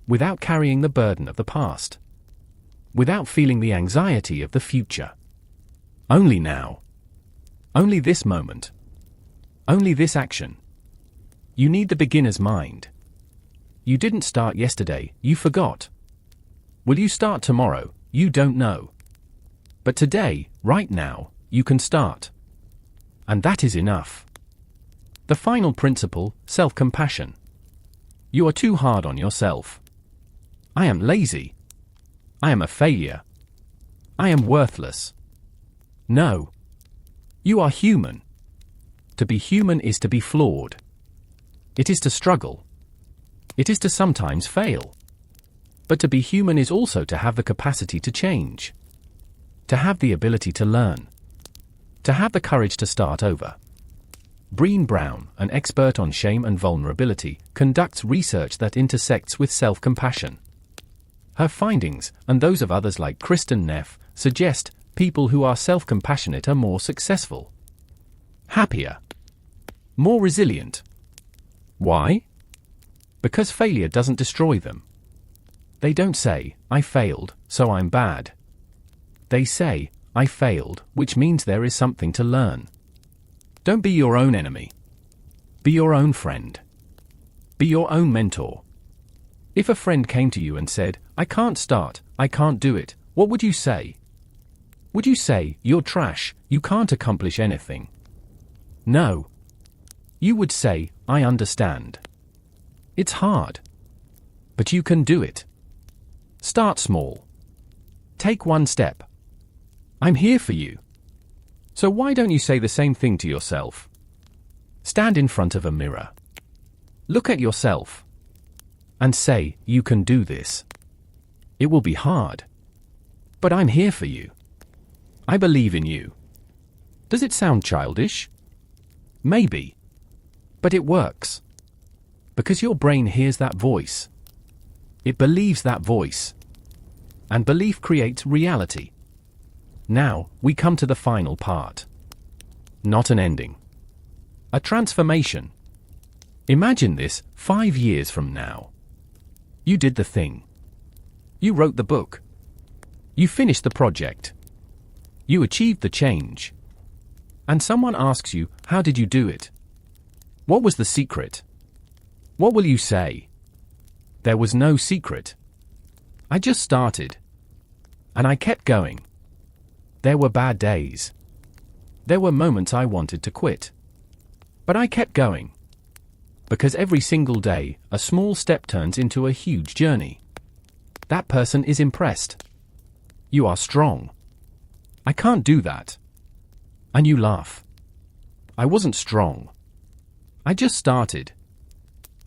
Speaker 1: Without carrying the burden of the past. Without feeling the anxiety of the future. Only now. Only this moment. Only this action. You need the beginner's mind. You didn't start yesterday, you forgot. Will you start tomorrow? You don't know. But today, right now, you can start. And that is enough. The final principle, self-compassion. You are too hard on yourself. I am lazy. I am a failure. I am worthless. No. You are human. To be human is to be flawed. It is to struggle. It is to sometimes fail. But to be human is also to have the capacity to change. To have the ability to learn. To have the courage to start over. Brené Brown, an expert on shame and vulnerability, conducts research that intersects with self-compassion. Her findings, and those of others like Kristen Neff, suggest people who are self-compassionate are more successful. Happier. More resilient. Why? Because failure doesn't destroy them. They don't say, "I failed, so I'm bad." They say, "I failed, which means there is something to learn." Don't be your own enemy. Be your own friend. Be your own mentor. If a friend came to you and said, "I can't start, I can't do it," what would you say? Would you say, "You're trash, you can't accomplish anything"? No. You would say, "I understand. It's hard. But you can do it. Start small. Take one step. I'm here for you." So why don't you say the same thing to yourself? Stand in front of a mirror. Look at yourself. And say, "You can do this. It will be hard. But I'm here for you. I believe in you." Does it sound childish? Maybe. But it works. Because your brain hears that voice. It believes that voice. And belief creates reality. Now, we come to the final part. Not an ending. A transformation. Imagine this 5 years from now. You did the thing. You wrote the book. You finished the project. You achieved the change. And someone asks you, how did you do it? What was the secret? What will you say? There was no secret. I just started. And I kept going. There were bad days. There were moments I wanted to quit. But I kept going. Because every single day, a small step turns into a huge journey. That person is impressed. You are strong. I can't do that. And you laugh. I wasn't strong. I just started.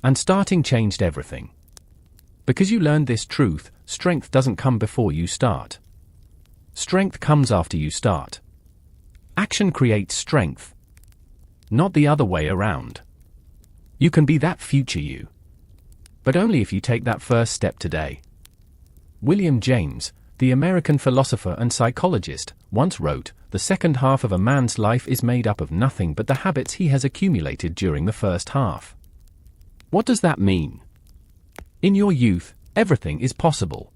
Speaker 1: And starting changed everything. Because you learned this truth, strength doesn't come before you start. Strength comes after you start. Action creates strength. Not the other way around. You can be that future you. But only if you take that first step today. William James, the American philosopher and psychologist, once wrote, "The second half of a man's life is made up of nothing but the habits he has accumulated during the first half." What does that mean? In your youth, everything is possible.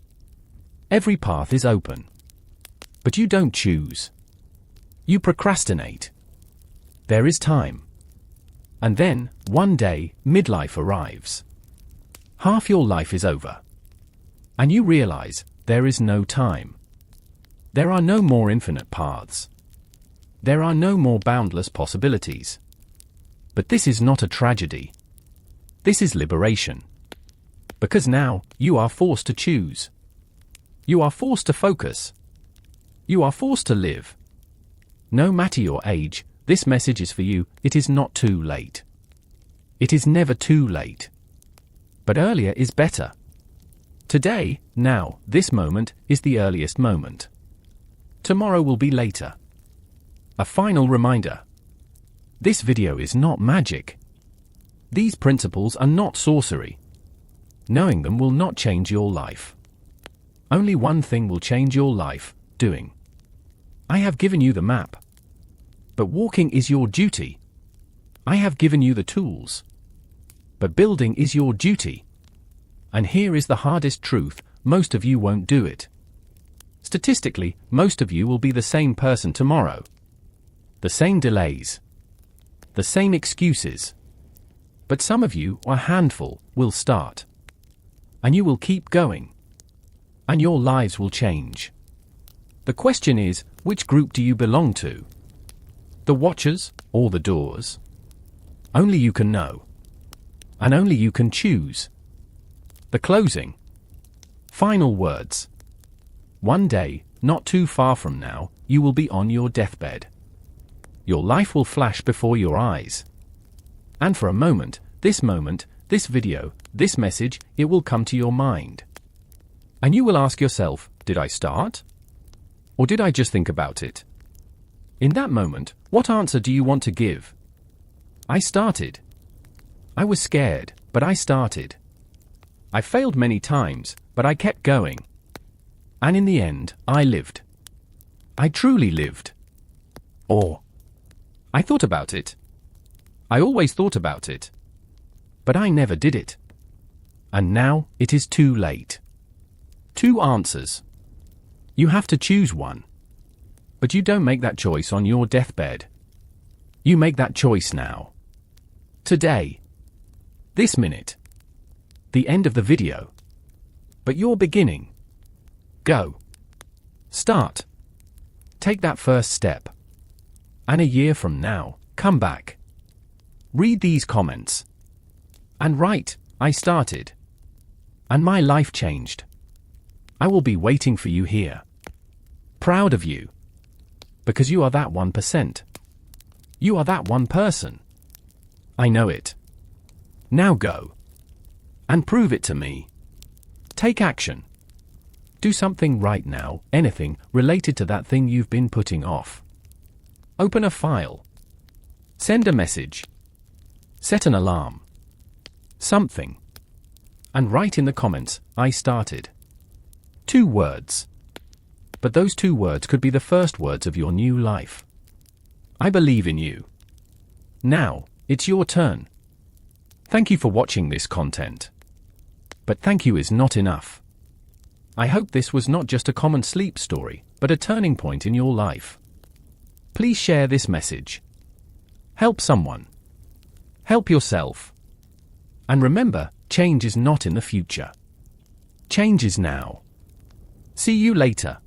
Speaker 1: Every path is open. But you don't choose. You procrastinate. There is time. And then, one day, midlife arrives. Half your life is over. And you realize, there is no time. There are no more infinite paths. There are no more boundless possibilities. But this is not a tragedy. This is liberation. Because now, you are forced to choose. You are forced to focus. You are forced to live. No matter your age, this message is for you. It is not too late. It is never too late. But earlier is better. Today, now, this moment, is the earliest moment. Tomorrow will be later. A final reminder. This video is not magic. These principles are not sorcery. Knowing them will not change your life. Only one thing will change your life: doing. I have given you the map. But walking is your duty. I have given you the tools. But building is your duty. And here is the hardest truth: most of you won't do it. Statistically, most of you will be the same person tomorrow. The same delays. The same excuses. But some of you, a handful, will start. And you will keep going. And your lives will change. The question is, which group do you belong to? The watchers, or the doers? Only you can know. And only you can choose. The closing. Final words. One day, not too far from now, you will be on your deathbed. Your life will flash before your eyes. And for a moment, this video, this message, it will come to your mind. And you will ask yourself, did I start? Or did I just think about it? In that moment, what answer do you want to give? I started. I was scared, but I started. I failed many times, but I kept going. And in the end, I lived. I truly lived. Or, I thought about it. I always thought about it. But I never did it. And now, it is too late. Two answers. You have to choose one. But you don't make that choice on your deathbed. You make that choice now. Today. This minute. The end of the video. But you're beginning. Go. Start. Take that first step. And a year from now, come back. Read these comments. And write, I started. And my life changed. I will be waiting for you here. Proud of you. Because you are that 1%. You are that one person. I know it. Now go. And prove it to me. Take action. Do something right now, anything related to that thing you've been putting off. Open a file. Send a message. Set an alarm. Something. And write in the comments, I started. 2 words. But those 2 words could be the first words of your new life. I believe in you. Now, it's your turn. Thank you for watching this content. But thank you is not enough. I hope this was not just a common sleep story, but a turning point in your life. Please share this message. Help someone. Help yourself. And remember, change is not in the future. Change is now. See you later.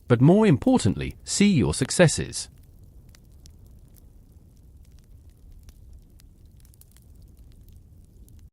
Speaker 1: But more importantly, see your successes.